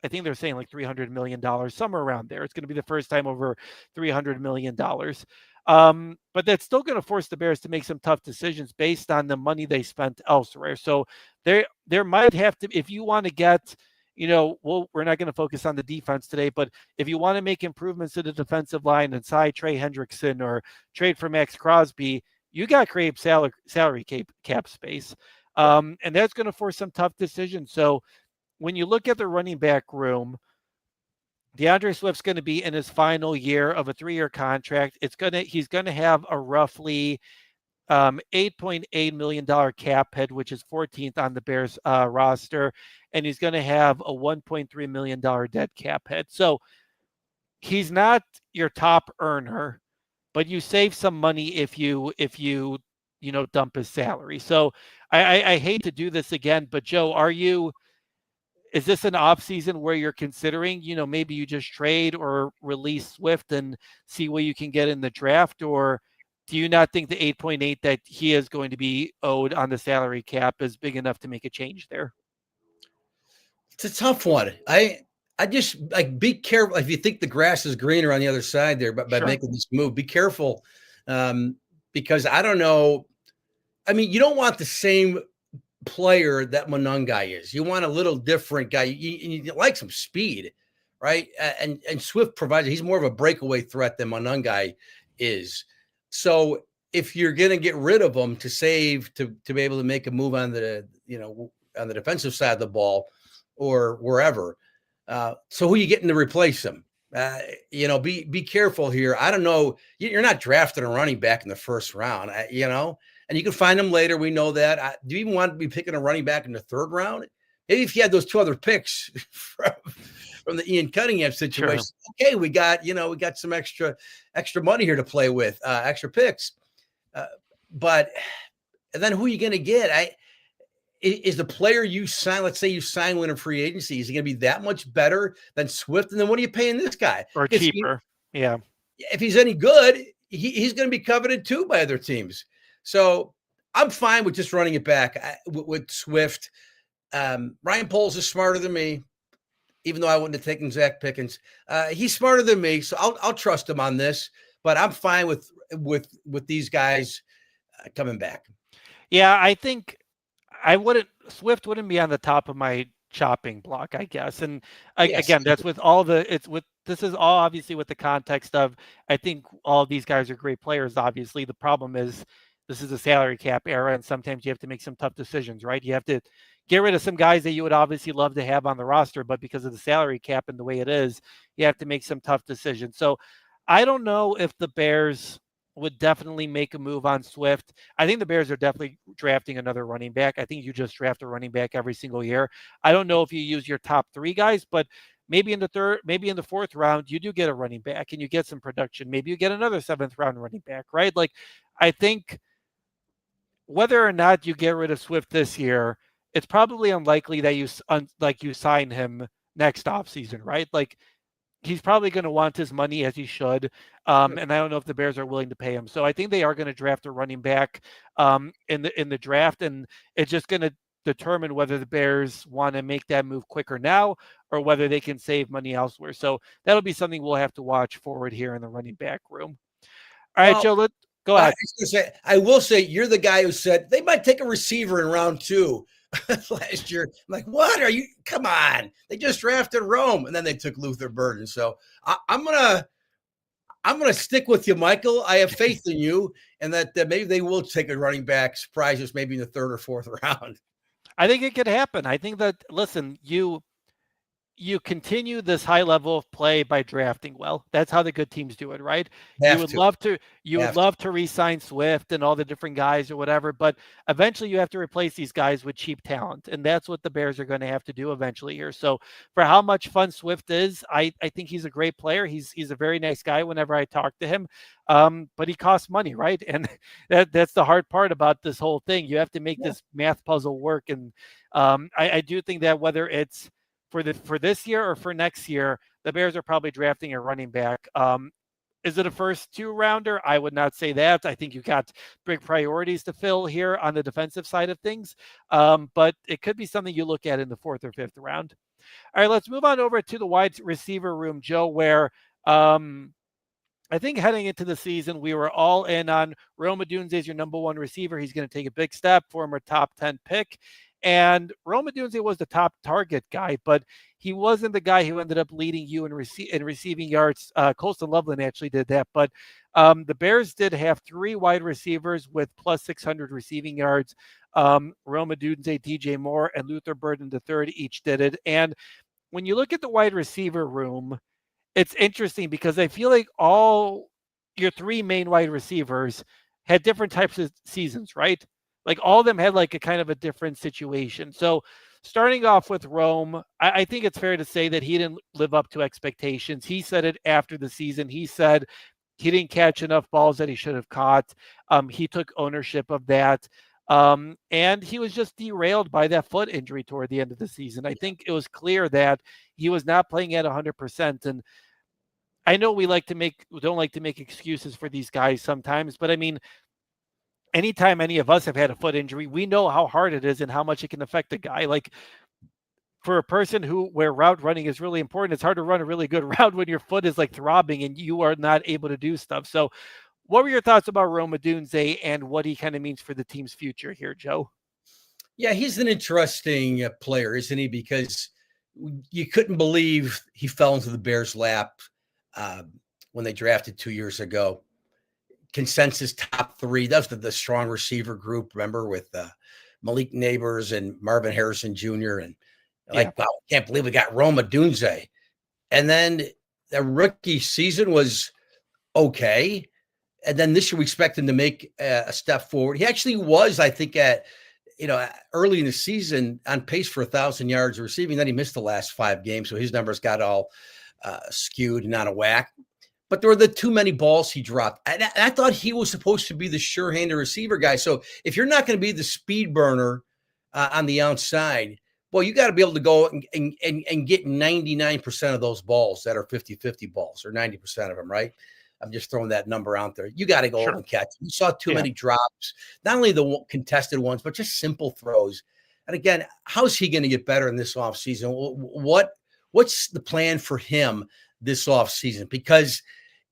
I think they're saying like $300 million, somewhere around there. It's going to be the first time over $300 million. But that's still going to force the Bears to make some tough decisions based on the money they spent elsewhere. So there might have to, if you want to get, we're not going to focus on the defense today, but if you want to make improvements to the defensive line and sign Trey Hendrickson or trade for Max Crosby, you got to create salary cap space. And that's going to force some tough decisions. So when you look at the running back room, DeAndre Swift's going to be in his final year of a 3-year contract. He's going to have a roughly $8.8 million cap hit, which is 14th on the Bears roster, and he's going to have a $1.3 million dead cap hit. So he's not your top earner, but you save some money if you dump his salary. So I hate to do this again, but Joe, is this an offseason where you're considering, maybe you just trade or release Swift and see what you can get in the draft? Or do you not think the 8.8 that he is going to be owed on the salary cap is big enough to make a change there? It's a tough one. I just, like, be careful. If you think the grass is greener on the other side there, but by making this move, be careful. because I don't know. I mean, you don't want the same player that Monangai is. You want a little different guy. You like some speed, right? And Swift provides. He's more of a breakaway threat than Monangai is. So if you're going to get rid of him to save to be able to make a move on the on the defensive side of the ball or wherever, so who are you getting to replace him? Be careful here. I don't know. You're not drafting a running back in the first round, and you can find them later. We know that. Do you even want to be picking a running back in the third round? Maybe if you had those two other picks from the Ian Cunningham situation, Sure. okay, we got some extra money here to play with, extra picks. But and then who are you going to get? Is the player you sign, let's say you sign one in free agency, is he going to be that much better than Swift? And then what are you paying this guy? Or cheaper. Yeah. If he's any good, he's going to be coveted too by other teams. So I'm fine with just running it back with Swift. Ryan Poles is smarter than me, even though I wouldn't have taken Zach Pickens. He's smarter than me, so I'll trust him on this. But I'm fine with these guys coming back. Yeah, I think Swift wouldn't be on the top of my chopping block, I guess. And again, that's with this is all obviously with the context of, I think all of these guys are great players. Obviously, the problem is this is a salary cap era, and sometimes you have to make some tough decisions, right? You have to get rid of some guys that you would obviously love to have on the roster, but because of the salary cap and the way it is, you have to make some tough decisions. So I don't know if the Bears would definitely make a move on Swift. I think the Bears are definitely drafting another running back. I think you just draft a running back every single year. I don't know if you use your top three guys, but maybe in the third, maybe in the fourth round, you do get a running back and you get some production. Maybe you get another seventh round running back, right? Like, I think whether or not you get rid of Swift this year, it's probably unlikely that you sign him next offseason, right? Like, he's probably going to want his money, as he should. And I don't know if the Bears are willing to pay him. So I think they are going to draft a running back in the draft, and it's just going to determine whether the Bears want to make that move quicker now or whether they can save money elsewhere. So that'll be something we'll have to watch forward here in the running back room. All right, Joe, go ahead. I will say you're the guy who said they might take a receiver in round 2. Last year. I'm like, what are you? Come on. They just drafted Rome and then they took Luther Burden. So I'm gonna stick with you, Michael. I have faith in you and that maybe they will take a running back, surprise us maybe in the third or fourth round. I think it could happen. I think that, listen, you continue this high level of play by drafting well. That's how the good teams do it, right? You would love to re-sign Swift and all the different guys or whatever, but eventually you have to replace these guys with cheap talent, and that's what the Bears are going to have to do eventually here. So for how much fun Swift is, I think he's a great player. He's a very nice guy whenever I talk to him, but he costs money, right? And that's the hard part about this whole thing. You have to make this math puzzle work, and I do think that whether it's for this year or for next year, the Bears are probably drafting a running back. Is it a first 2-rounder? I would not say that. I think you got big priorities to fill here on the defensive side of things, but it could be something you look at in the 4th or 5th round. All right, let's move on over to the wide receiver room, Joe, where I think heading into the season, we were all in on Rome Odunze as your number one receiver. He's going to take a big step, former top 10 pick. And Rome Odunze was the top target guy, but he wasn't the guy who ended up leading you in receiving yards. Colston Loveland actually did that, but the Bears did have 3 wide receivers with plus 600 receiving yards. Rome Odunze, DJ Moore, and Luther Burden III each did it. And when you look at the wide receiver room, it's interesting because I feel like all your 3 main wide receivers had different types of seasons, right? Like all of them had like a kind of a different situation. So starting off with Rome, I think it's fair to say that he didn't live up to expectations. He said it after the season. He said he didn't catch enough balls that he should have caught. He took ownership of that. And he was just derailed by that foot injury toward the end of the season. I think it was clear that he was not playing at 100%. And I know we don't like to make excuses for these guys sometimes, but I mean, anytime any of us have had a foot injury, we know how hard it is and how much it can affect a guy. Like for a person where route running is really important, it's hard to run a really good route when your foot is like throbbing and you are not able to do stuff. So what were your thoughts about Rome Odunze and what he kind of means for the team's future here, Joe? Yeah, he's an interesting player, isn't he? Because you couldn't believe he fell into the Bears' lap uh, when they drafted 2 years ago. Consensus top three. That's the strong receiver group. Remember with Malik Neighbors and Marvin Harrison Jr. And Yeah, wow, can't believe we got Roma Dunze. And then the rookie season was okay. And then this year we expect him to make a step forward. He actually was, I think, at early in the season on pace for 1,000 yards receiving. Then he missed the last 5 games, so his numbers got all skewed and out of whack. But there were the too many balls he dropped. And I thought he was supposed to be the sure-handed receiver guy. So if you're not going to be the speed burner on the outside, well, you got to be able to go and get 99% of those balls that are 50-50 balls, or 90% of them, right? I'm just throwing that number out there. You got to go and catch. You saw too many drops, not only the contested ones, but just simple throws. And again, how's he going to get better in this offseason? What's the plan for him this offseason? Because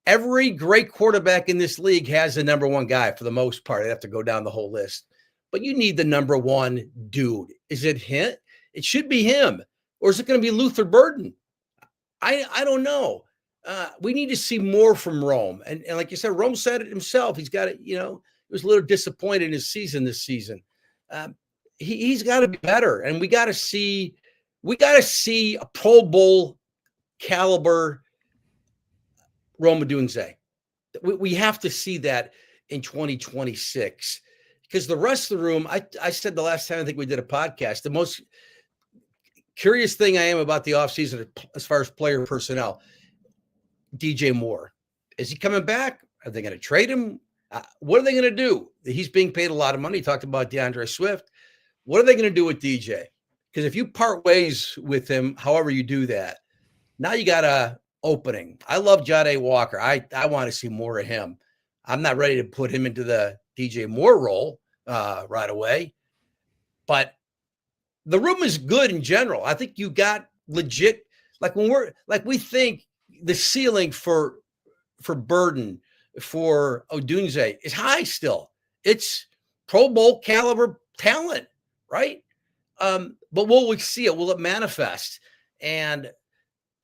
every great quarterback in this league has a number one guy for the most part. I'd have to go down the whole list. But you need the number one dude. Is it him? It should be him. Or is it going to be Luther Burden? I don't know. We need to see more from Rome. And like you said, Rome said it himself. He's got it, he was a little disappointed in his season this season. He's got to be better. And we got to see a Pro Bowl caliber Rome Odunze. We have to see that in 2026. Because the rest of the room, I said the last time I think we did a podcast, the most curious thing I am about the offseason as far as player personnel, DJ Moore. Is he coming back? Are they going to trade him? What are they going to do? He's being paid a lot of money. He talked about DeAndre Swift. What are they going to do with DJ? Because if you part ways with him, however you do that, now you got a opening. I love Jahdae Walker. I want to see more of him. I'm not ready to put him into the DJ Moore role right away. But the room is good in general. I think you got legit, we think the ceiling for Burden, for Odunze is high still. It's Pro Bowl caliber talent, right? But will we see it? Will it manifest? And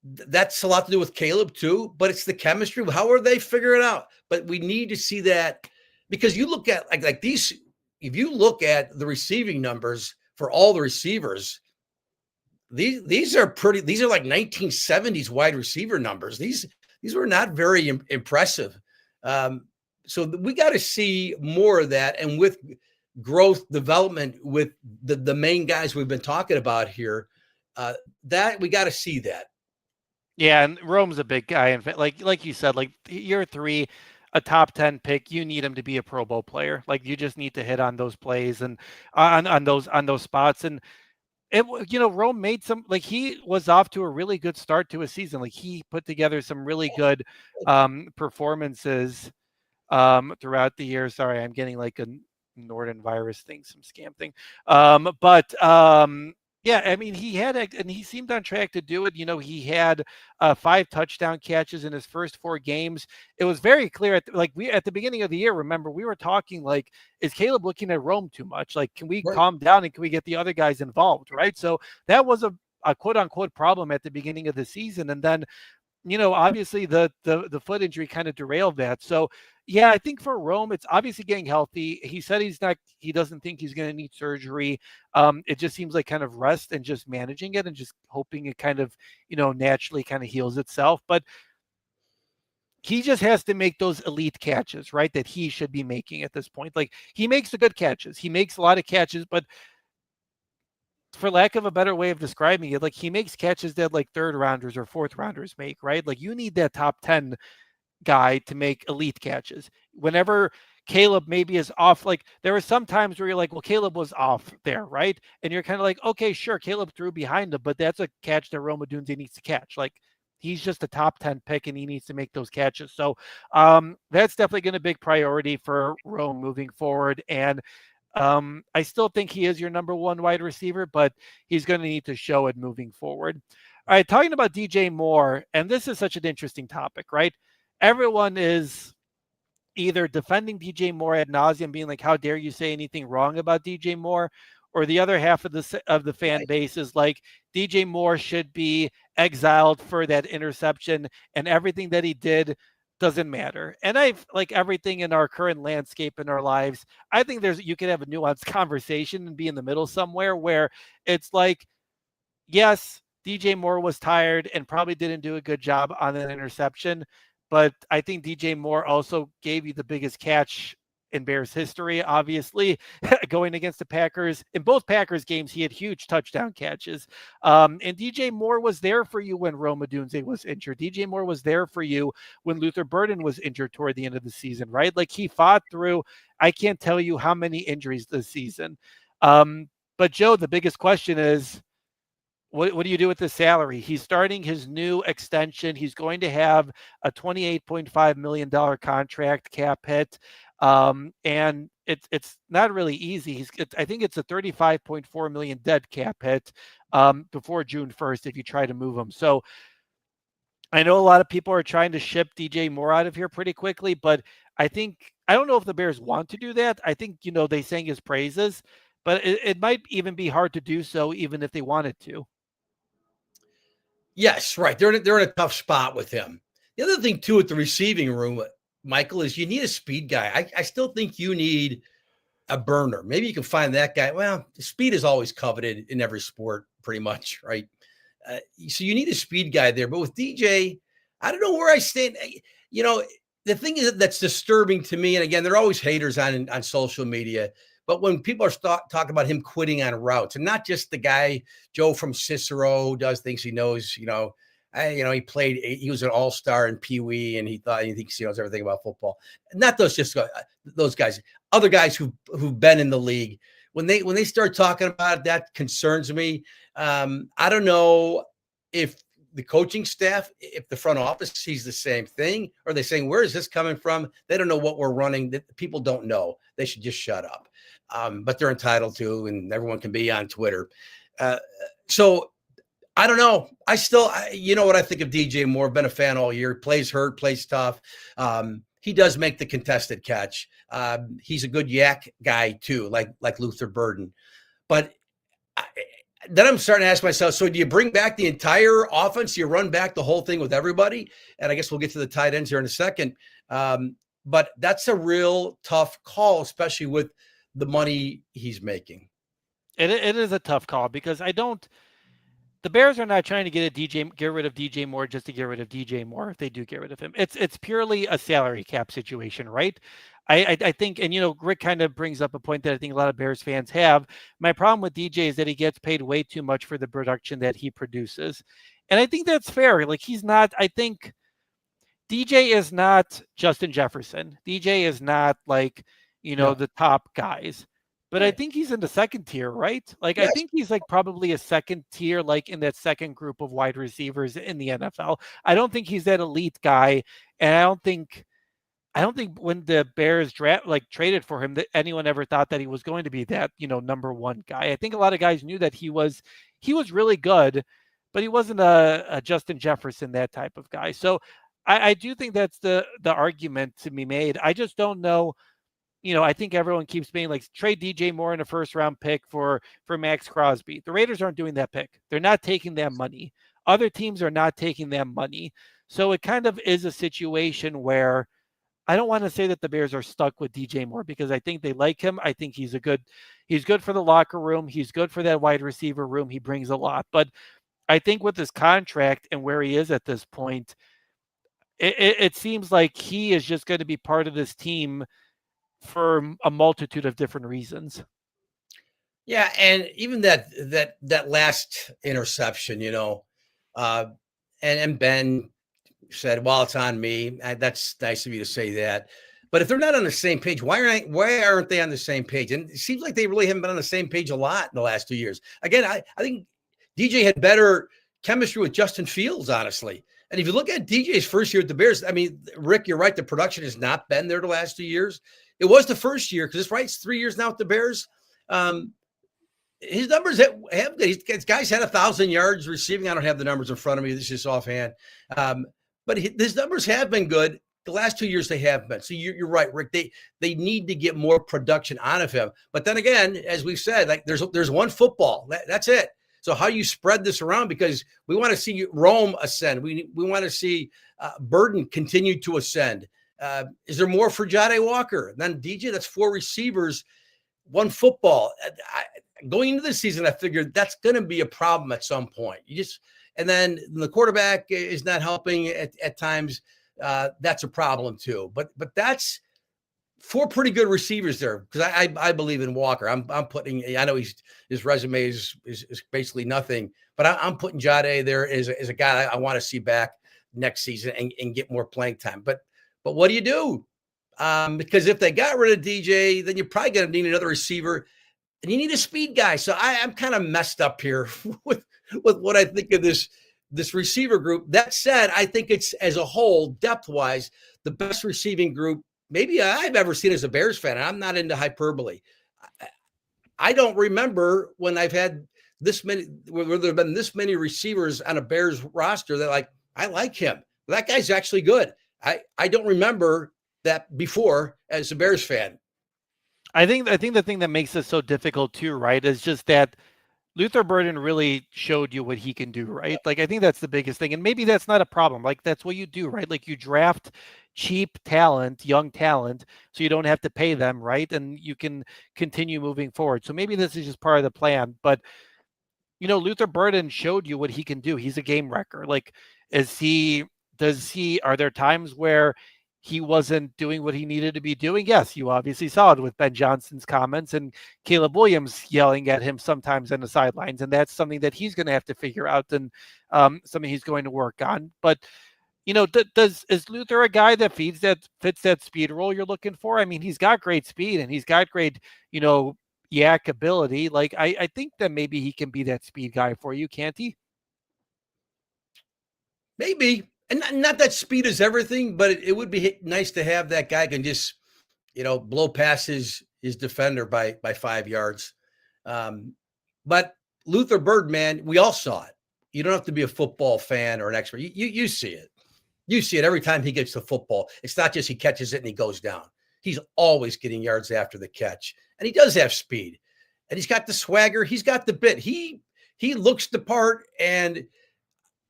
that's a lot to do with Caleb too, but it's the chemistry. How are they figuring it out? But we need to see that, because you look at like these, if you look at the receiving numbers for all the receivers, these are like 1970s wide receiver numbers. These were not very impressive. So we got to see more of that. And with growth development with the main guys we've been talking about here, that we got to see that. Yeah, and Rome's a big guy. In fact, like you said, like year 3, a top 10 pick, you need him to be a Pro Bowl player. Like you just need to hit on those plays and on those spots. And Rome made some, like he was off to a really good start to a season. Like he put together some really good performances throughout the year. Sorry, I'm getting like a Norton virus thing, some scam thing. Yeah, I mean, and he seemed on track to do it. He had 5 touchdown catches in his first 4 games. It was very clear at the beginning of the year. Remember, we were talking like, is Caleb looking at Rome too much? Like, can we calm down and can we get the other guys involved? Right. So that was a quote unquote problem at the beginning of the season, and then obviously the foot injury kind of derailed that. So yeah, I think for Rome, it's obviously getting healthy. He said he doesn't think he's going to need surgery. It just seems like kind of rest and just managing it and just hoping it kind of, naturally kind of heals itself. But he just has to make those elite catches, right? That he should be making at this point. Like he makes the good catches. He makes a lot of catches, but for lack of a better way of describing it, like he makes catches that like 3rd rounders or 4th rounders make, right? Like you need that top 10 guy to make elite catches. Whenever Caleb maybe is off, like there are some times where you're like, well, Caleb was off there, right? And you're kind of like, okay, sure, Caleb threw behind him, but that's a catch that Rome Odunze needs to catch. Like he's just a top 10 pick and he needs to make those catches. So that's definitely going to be a big priority for Rome moving forward. And I still think he is your number 1 wide receiver, but he's going to need to show it moving forward. All right, talking about DJ Moore, and this is such an interesting topic, right? Everyone is either defending DJ Moore ad nauseum, being like, "How dare you say anything wrong about DJ Moore?" Or the other half of the fan Right. base is like, DJ Moore should be exiled for that interception, and everything that he did doesn't matter. And I've like everything in our current landscape in our lives, I think you can have a nuanced conversation and be in the middle somewhere where it's like, yes, DJ Moore was tired and probably didn't do a good job on that interception, but I think DJ Moore also gave you the biggest catch in Bears history, obviously, going against the Packers. In both Packers games, he had huge touchdown catches. And DJ Moore was there for you when Rome Odunze was injured. DJ Moore was there for you when Luther Burden was injured toward the end of the season, right? Like he fought through, I can't tell you how many injuries this season. But Joe, the biggest question is, what do you do with the salary? He's starting his new extension. He's going to have a $28.5 million contract cap hit. And it's not really easy. I think it's a $35.4 million dead cap hit before June 1st if you try to move him. So I know a lot of people are trying to ship DJ Moore out of here pretty quickly, but I don't know if the Bears want to do that. I think, they sang his praises, but it might even be hard to do so even if they wanted to. Yes, right. They're in a tough spot with him. The other thing too at the receiving room, Michael, is you need a speed guy. I still think you need a burner. Maybe you can find that guy. Well, speed is always coveted in every sport, pretty much, right? So you need a speed guy there. But with DJ, I don't know where I stand. The thing is that's disturbing to me, and again, there are always haters on social media. But when people are talking about him quitting on routes, and not just the guy Joe from Cicero does things he knows, he played, he was an all-star in Pee Wee, and he thinks he knows everything about football. Not those guys, other guys who've been in the league. When they start talking about it, that concerns me. I don't know if the coaching staff, if the front office sees the same thing, or they're saying, where is this coming from? They don't know what we're running. People don't know. They should just shut up. But they're entitled to, and everyone can be on Twitter. So I don't know. You know what I think of DJ Moore. Been a fan all year. Plays hurt, plays tough. He does make the contested catch. He's a good yak guy too, like Luther Burden. But then I'm starting to ask myself, so do you bring back the entire offense? Do you run back the whole thing with everybody? And I guess we'll get to the tight ends here in a second. But that's a real tough call, especially with the money he's making. It is a tough call because the Bears are not trying to get rid of DJ Moore just to get rid of DJ Moore if they do get rid of him. It's purely a salary cap situation, right? I think, and Rick kind of brings up a point that I think a lot of Bears fans have. My problem with DJ is that he gets paid way too much for the production that he produces. And I think that's fair. Like I think DJ is not Justin Jefferson. DJ is not like, the top guys. But right. I think he's in the second tier, right? Like, yes. I think he's like probably a second tier, like in that second group of wide receivers in the NFL. I don't think he's that elite guy. And I don't think when the Bears traded for him that anyone ever thought that he was going to be that, number one guy. I think a lot of guys knew that he was really good, but he wasn't a Justin Jefferson, that type of guy. So I do think that's the argument to be made. I just don't know. I think everyone keeps being like, trade DJ Moore in a first-round pick for Max Crosby. The Raiders aren't doing that pick. They're not taking that money. Other teams are not taking that money. So it kind of is a situation where I don't want to say that the Bears are stuck with DJ Moore because I think they like him. I think he's good for the locker room. He's good for that wide receiver room. He brings a lot. But I think with his contract and where he is at this point, it seems like he is just going to be part of this team for a multitude of different reasons. Yeah, and even that last interception, and Ben said, "Well, it's on me." That's nice of you to say that. But if they're not on the same page, why aren't they on the same page? And it seems like they really haven't been on the same page a lot in the last 2 years. Again, I think DJ had better chemistry with Justin Fields, honestly. And if you look at DJ's first year at the Bears, I mean, Rick, you're right. The production has not been there the last 2 years. It was the first year because it's 3 years now at the Bears. His numbers these guys had 1,000 yards receiving. I don't have the numbers in front of me. This is just offhand. But his numbers have been good. The last 2 years they have been. So you're right, Rick. They need to get more production out of him. But then again, as we've said, like there's one football. That's it. So how you spread this around, because we want to see Rome ascend. We want to see Burden continue to ascend. Is there more for Jade Walker? And then DJ, that's 4 receivers, one football. Going into this season, I figured that's going to be a problem at some point. And then the quarterback is not helping at times. That's a problem too. But that's 4 pretty good receivers there, because I believe in Walker. I'm putting. I know his resume is basically nothing, but I'm putting Jade there as a guy I want to see back next season and get more playing time. But what do you do? Because if they got rid of DJ, then you're probably going to need another receiver, and you need a speed guy. So I'm kind of messed up here with what I think of this receiver group. That said, I think it's, as a whole, depth-wise, the best receiving group maybe I've ever seen as a Bears fan. I'm not into hyperbole. I don't remember when I've had this many, where there have been this many receivers on a Bears roster that, like, I like him. That guy's actually good. I don't remember that before as a Bears fan. I think the thing that makes this so difficult too, right, is just that Luther Burden really showed you what he can do, right? Like, I think that's the biggest thing. And maybe that's not a problem. Like, that's what you do, right? Like, you draft cheap talent, young talent, so you don't have to pay them, right? And you can continue moving forward. So maybe this is just part of the plan. But, Luther Burden showed you what he can do. He's a game wrecker. Like, are there times where he wasn't doing what he needed to be doing? Yes, you obviously saw it with Ben Johnson's comments and Caleb Williams yelling at him sometimes on the sidelines, and that's something that he's going to have to figure out and something he's going to work on. But is Luther a guy that fits that speed role you're looking for? I mean, he's got great speed and he's got great yak ability. Like, I think that maybe he can be that speed guy for you, can't he? Maybe. And not that speed is everything, but it would be nice to have that guy can just, blow past his defender by 5 yards. But Luther Bird, man, we all saw it. You don't have to be a football fan or an expert. You see it. You see it every time he gets the football. It's not just he catches it and he goes down. He's always getting yards after the catch. And he does have speed. And he's got the swagger. He's got the bit. He looks the part, and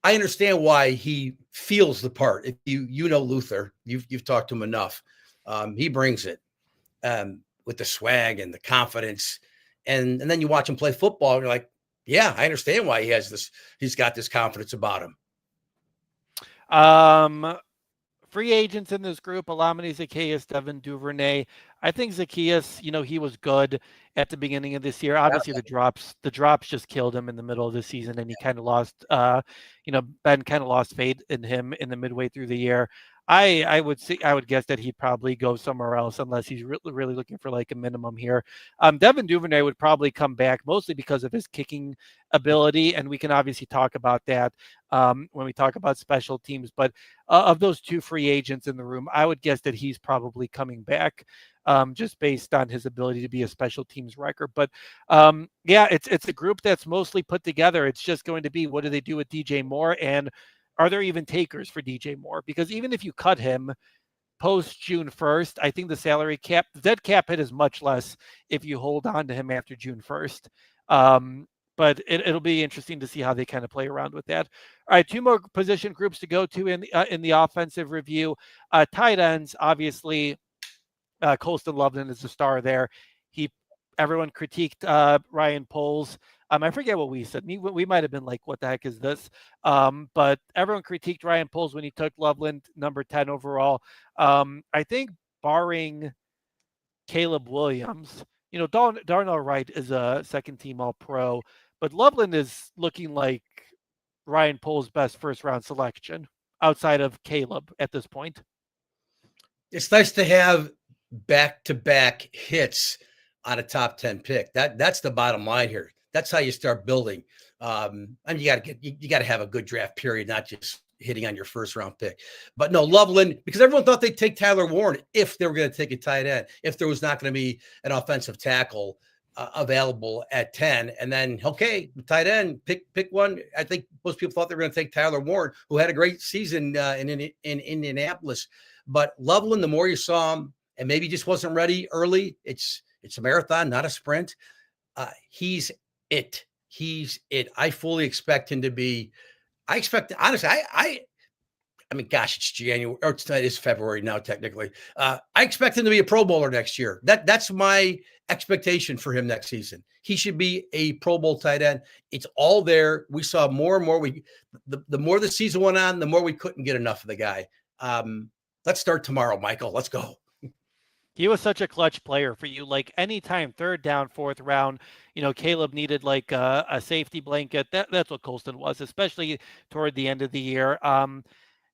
I understand why he feels the part. If you know Luther, you've talked to him enough. He brings it with the swag and the confidence, and then you watch him play football, and you're like, yeah, I understand why he has this. He's got this confidence about him. Free agents in this group: Alamany Zacchaeus, Devin Duvernay. I think Zacchaeus, he was good at the beginning of this year. Obviously, the drops just killed him in the middle of the season, and he kind of lost. Ben kind of lost faith in him in the midway through the year. I would guess that he'd probably go somewhere else unless he's really looking for like a minimum here. Devin Duvernay would probably come back mostly because of his kicking ability, and we can obviously talk about that when we talk about special teams. But of those 2 free agents in the room, I would guess that he's probably coming back just based on his ability to be a special teams wrecker. But yeah, it's a group that's mostly put together. It's just going to be, what do they do with DJ Moore, and are there even takers for DJ Moore? Because even if you cut him post June 1st, I think the salary cap, the dead cap hit is much less if you hold on to him after June 1st. But it'll be interesting to see how they kind of play around with that. All right, 2 more position groups to go to in the offensive review. Tight ends, obviously, Colston Loveland is the star there. Everyone critiqued Ryan Poles. I forget what we said. We might have been like, what the heck is this? But everyone critiqued Ryan Poles when he took Loveland, number 10 overall. I think barring Caleb Williams, Darnell Wright is a second-team All-Pro, but Loveland is looking like Ryan Poles' best first-round selection outside of Caleb at this point. It's nice to have back-to-back hits on a top 10 pick. That's the bottom line here. That's how you start building. And you got to have a good draft period, not just hitting on your first round pick. But no, Loveland, because everyone thought they'd take Tyler Warren if they were going to take a tight end, if there was not going to be an offensive tackle available at 10. And then, okay, tight end, pick one. I think most people thought they were going to take Tyler Warren, who had a great season in Indianapolis. But Loveland, the more you saw him, and maybe just wasn't ready early. It's a marathon, not a sprint. He's it. He's it. I fully expect him to be. I expect honestly. I mean, gosh, it's January or it's February now. Technically, I expect him to be a Pro Bowler next year. That's my expectation for him next season. He should be a Pro Bowl tight end. It's all there. We saw more and more. The more the season went on, the more we couldn't get enough of the guy. Let's start tomorrow, Michael. Let's go. He was such a clutch player for you. Like anytime, third down, fourth round, Caleb needed like a safety blanket. That's what Colston was, especially toward the end of the year.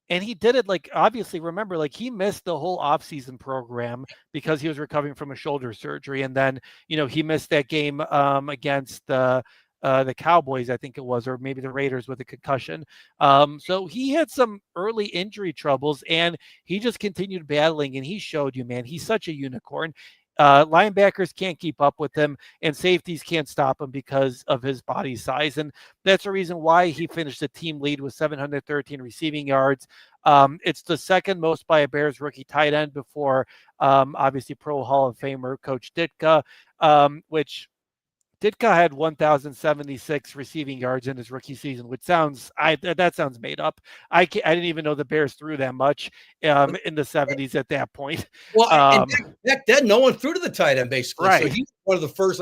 And he did it like obviously remember like he missed the whole offseason program because he was recovering from a shoulder surgery, and then he missed that game against the Cowboys, I think it was, or maybe the Raiders with a concussion. So he had some early injury troubles, and he just continued battling, and he showed you, man, he's such a unicorn. Linebackers can't keep up with him, and safeties can't stop him because of his body size. And that's the reason why he finished the team lead with 713 receiving yards. It's the second most by a Bears rookie tight end before, obviously, Pro Hall of Famer Coach Ditka, which Ditka had 1,076 receiving yards in his rookie season, which that sounds made up. I didn't even know the Bears threw that much in the 70s at that point. Well, and back then, no one threw to the tight end, basically. Right. So he's one of the first,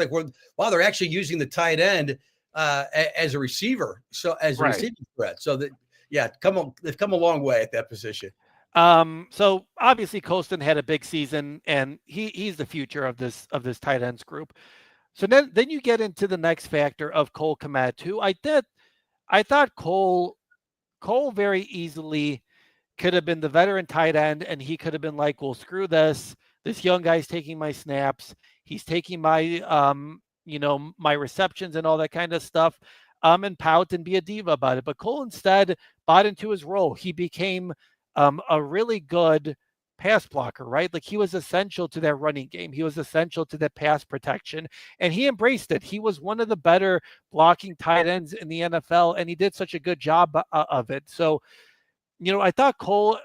wow, they're actually using the tight end as a receiver, so as a receiving threat. So they've come a long way at that position. So obviously Colston had a big season, and he's the future of this tight ends group. So then you get into the next factor of Cole Kmet, who I thought Cole very easily could have been the veteran tight end, and he could have been like, well, screw this. This young guy's taking my snaps. He's taking my, my receptions and all that kind of stuff, and pout and be a diva about it. But Cole instead bought into his role. He became a really good pass blocker, right? Like he was essential to that running game. He was essential to that pass protection, and he embraced it. He was one of the better blocking tight ends in the NFL, and he did such a good job of it. So, I thought Cole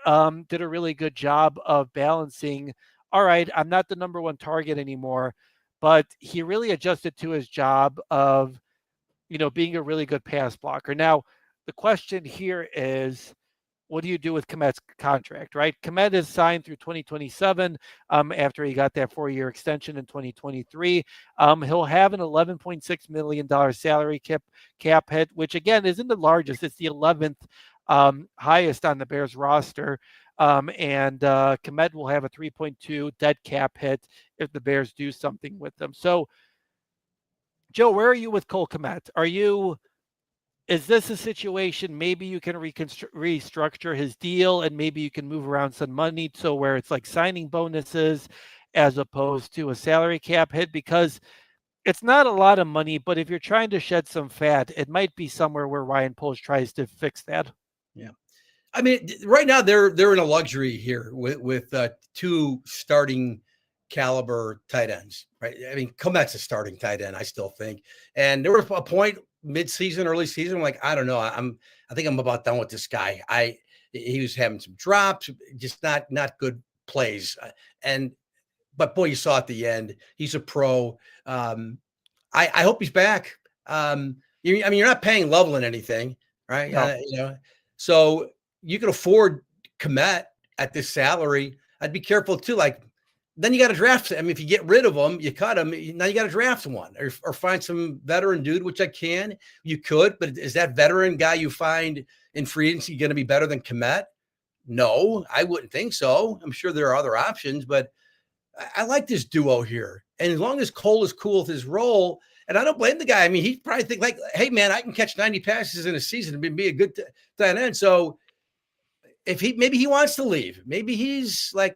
did a really good job of balancing. All right, I'm not the number one target anymore, but he really adjusted to his job of, being a really good pass blocker. Now, the question here is, what do you do with Kmet's contract, right? Kmet is signed through 2027 after he got that 4-year extension in 2023. He'll have an $11.6 million salary cap hit, which again isn't the largest. It's the 11th highest on the Bears roster. And Kmet will have a 3.2 dead cap hit if the Bears do something with them. So, Joe, where are you with Cole Kmet? Is this a situation maybe you can restructure his deal, and maybe you can move around some money so where it's like signing bonuses as opposed to a salary cap hit? Because it's not a lot of money, but if you're trying to shed some fat, it might be somewhere where Ryan Poles tries to fix that. Yeah. I mean, right now they're in a luxury here with two starting caliber tight ends, right? I mean, Komet's a starting tight end, I still think. And there was a point mid-season, early season, I'm like, I don't know. I think I'm about done with this guy. He was having some drops, just not good plays. But boy, you saw at the end, he's a pro. I hope he's back. You're not paying Loveland anything, right? No. So you can afford Kmet at this salary. I'd be careful too. Like, then you got to draft. I mean, if you get rid of him, you cut him. Now you got to draft one or find some veteran dude, which you could. But is that veteran guy you find in free agency going to be better than Kmet? No, I wouldn't think so. I'm sure there are other options, but I like this duo here. And as long as Cole is cool with his role, and I don't blame the guy. I mean, he probably think like, hey, man, I can catch 90 passes in a season and be a good tight end. So if maybe he wants to leave, maybe he's like,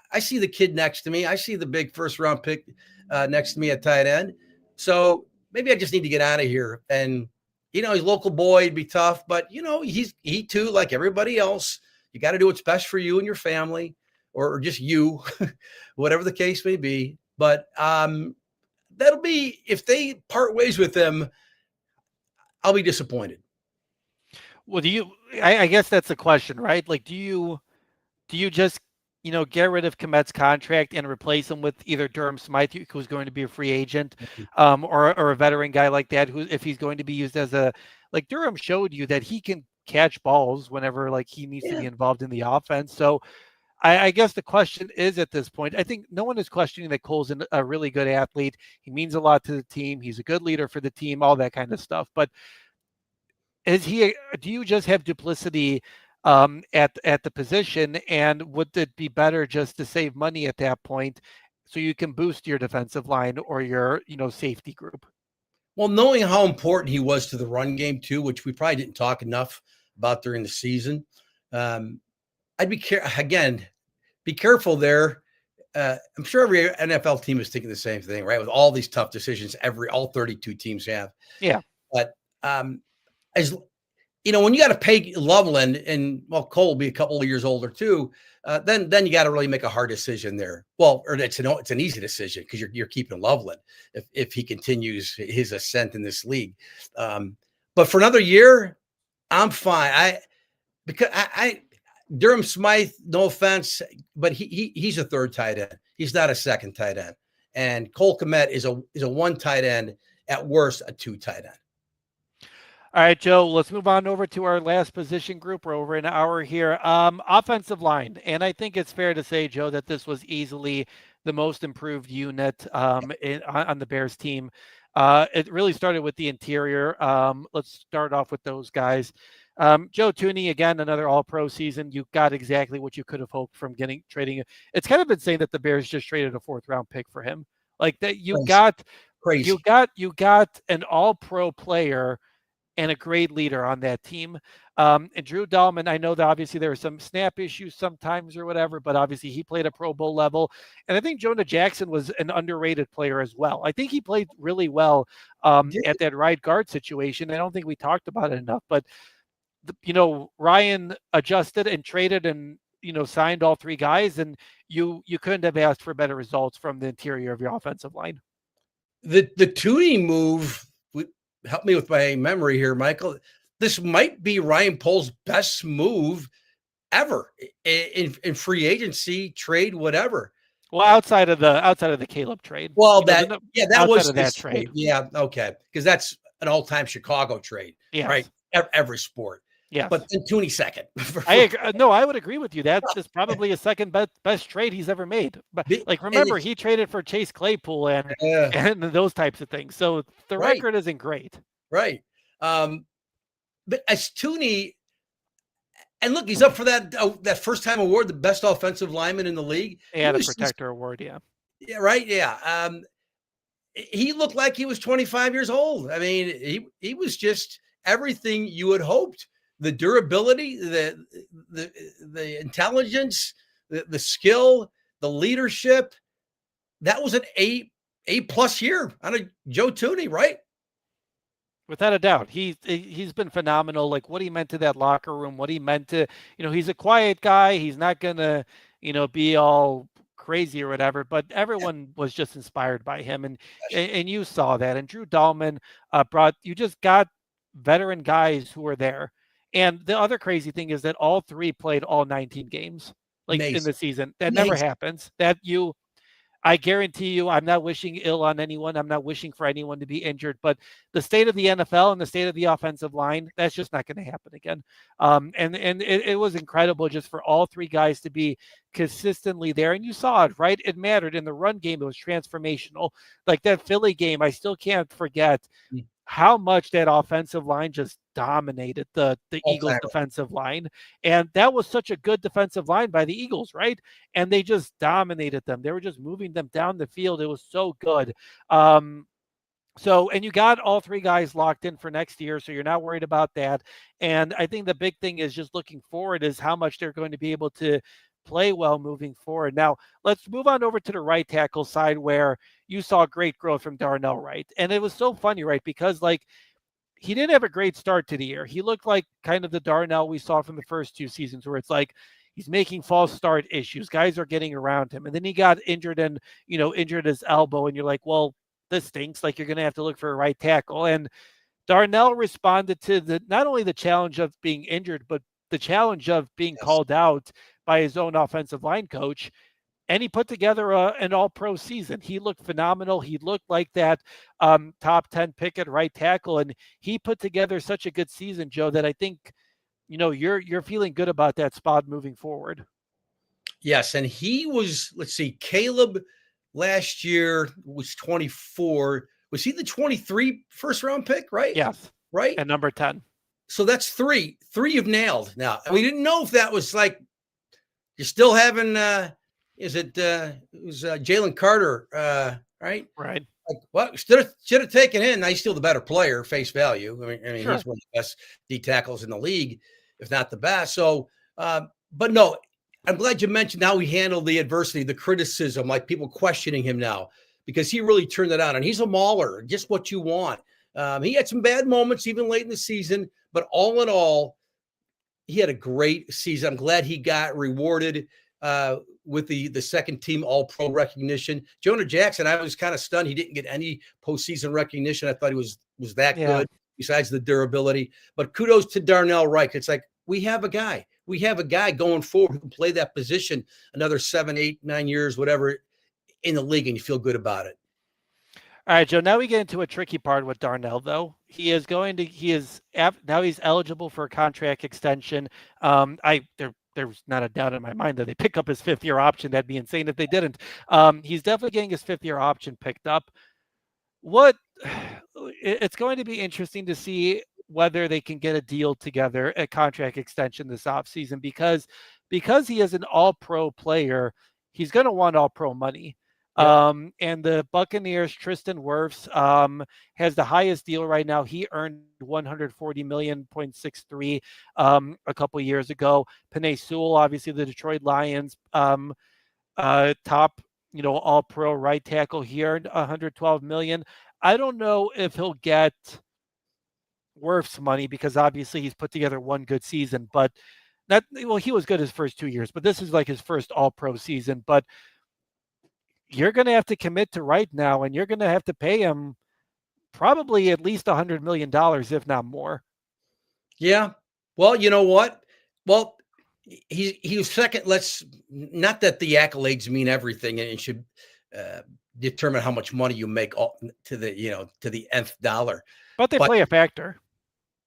I see the kid next to me. I see the big first round pick next to me at tight end. So maybe I just need to get out of here. And, he's a local boy. It'd be tough, but he too, like everybody else, you got to do what's best for you and your family or just you, whatever the case may be. But that'll be, if they part ways with them, I'll be disappointed. Well, I guess that's the question, right? Like, do you just, get rid of Komet's contract and replace him with either Durham Smythe, who's going to be a free agent, or a veteran guy like that, who, if he's going to be used as a, like Durham showed you that he can catch balls whenever like he needs to Yeah. be involved in the offense. So I guess the question is at this point, I think no one is questioning that Cole's a really good athlete. He means a lot to the team. He's a good leader for the team, all that kind of stuff. But do you just have duplicity at the position, and would it be better just to save money at that point so you can boost your defensive line or your safety group? Well, knowing how important he was to the run game too, which we probably didn't talk enough about during the season, I'd be careful there. I'm sure every NFL team is thinking the same thing, right? With all these tough decisions, all 32 teams have. Yeah. But as when you got to pay Loveland, and Cole will be a couple of years older too, then you got to really make a hard decision there. Well, or it's an easy decision because you're keeping Loveland if he continues his ascent in this league. But for another year, I'm fine. Because Durham Smythe, no offense, but he's a third tight end. He's not a second tight end. And Cole Kmet is a one tight end, at worst a two tight end. All right, Joe, let's move on over to our last position group. We're over an hour here. Offensive line. And I think it's fair to say, Joe, that this was easily the most improved unit on the Bears team. It really started with the interior. Let's start off with those guys. Joe Thuney, again, another all-pro season. You got exactly what you could have hoped from trading. It's kind of insane that the Bears just traded a fourth-round pick for him. Like that, you got an all-pro player and a great leader on that team. And Drew Dahlman, I know that obviously there were some snap issues sometimes or whatever, but obviously he played a Pro Bowl level. And I think Jonah Jackson was an underrated player as well. I think he played really well at that right guard situation. I don't think we talked about it enough, but Ryan adjusted and traded and signed all three guys, and you couldn't have asked for better results from the interior of your offensive line. The Thuney move, help me with my memory here, Michael. This might be Ryan Pohl's best move ever in free agency, trade, whatever. Well, outside of the Caleb trade. Well, that was that trade. Yeah, okay, because that's an all-time Chicago trade, right? Every sport. Yeah, but then Thuney second. I would agree with you. That is probably his second best trade he's ever made. But remember, he traded for Chase Claypool and those types of things. So the record isn't great. Right. But as Thuney, and look, he's up for that first time award, the best offensive lineman in the league. And a protector award, yeah. Yeah, right. Yeah. He looked like he was 25 years old. I mean, he was just everything you had hoped. The durability, the intelligence, the skill, the leadership. That was an A+ year on a Joe Thuney, right? Without a doubt. He's been phenomenal. Like what he meant to that locker room, what he meant to, he's a quiet guy. He's not gonna, be all crazy or whatever, but everyone was just inspired by him. And you saw that. And Drew Dahlman you just got veteran guys who were there. And the other crazy thing is that all three played all 19 games in the season. That never happens. I guarantee you, I'm not wishing ill on anyone. I'm not wishing for anyone to be injured, but the state of the NFL and the state of the offensive line, that's just not going to happen again. And it was incredible just for all three guys to be consistently there. And you saw it, right? It mattered in the run game. It was transformational. Like that Philly game, I still can't forget how much that offensive line just dominated the Eagles defensive line. And that was such a good defensive line by the Eagles, right? And they just dominated them. They were just moving them down the field. It was so good. And you got all three guys locked in for next year, so you're not worried about that. And I think the big thing is just looking forward is how much they're going to be able to play well moving forward. Now, let's move on over to the right tackle side where you saw great growth from Darnell Wright. And it was so funny, right? Because he didn't have a great start to the year. He looked like kind of the Darnell we saw from the first two seasons where it's like he's making false start issues. Guys are getting around him. And then he got injured and, injured his elbow. And you're like, well, this stinks. Like you're going to have to look for a right tackle. And Darnell responded to not only the challenge of being injured, but the challenge of being Yes. called out by his own offensive line coach, and he put together an all-pro season. He looked phenomenal. He looked like that top 10 pick at right tackle, and he put together such a good season, Joe, that I think you're feeling good about that spot moving forward. Yes, and he was, let's see, Caleb last year was 24. Was he the 23 first round pick, right? Yes, Right? and number 10. So that's three. Three you've nailed now. And we didn't know if that was like you're still having it was Jalen Carter, right? Right. Like, well, should have taken him. Now he's still the better player, face value. I mean, Sure. he's one of the best D tackles in the league, if not the best. So, but no, I'm glad you mentioned how he handled the adversity, the criticism, like people questioning him now, because he really turned it on. And he's a mauler, just what you want. He had some bad moments even late in the season, but all in all, he had a great season. I'm glad he got rewarded with the second team All Pro recognition. Jonah Jackson, I was kind of stunned he didn't get any postseason recognition. I thought he was that Yeah. good besides the durability. But kudos to Darnell Wright. It's like we have a guy. We have a guy going forward who can play that position another 7, 8, 9 years, whatever, in the league, and you feel good about it. All right, Joe. Now we get into a tricky part with Darnell, though. Now he's eligible for a contract extension. There's not a doubt in my mind that they pick up his 5th-year option. That'd be insane if they didn't. He's definitely getting his 5th-year option picked up. It's going to be interesting to see whether they can get a deal together, a contract extension this offseason, because he is an all-pro player, he's going to want all-pro money. Yep. And the Buccaneers, Tristan Wirfs, has the highest deal right now. He earned 140.63 million a couple years ago. Penei Sewell, obviously the Detroit Lions, top, all pro right tackle, he earned 112 million. I don't know if he'll get Wirfs money because obviously he's put together one good season, but he was good his first 2 years, but this is like his first all pro season. But you're going to have to commit to right now, and you're going to have to pay him probably at least $100 million, if not more. Yeah. Well, you know what? Well, he was second. Let's not that the accolades mean everything and it should determine how much money you make to the nth dollar. But they play a factor.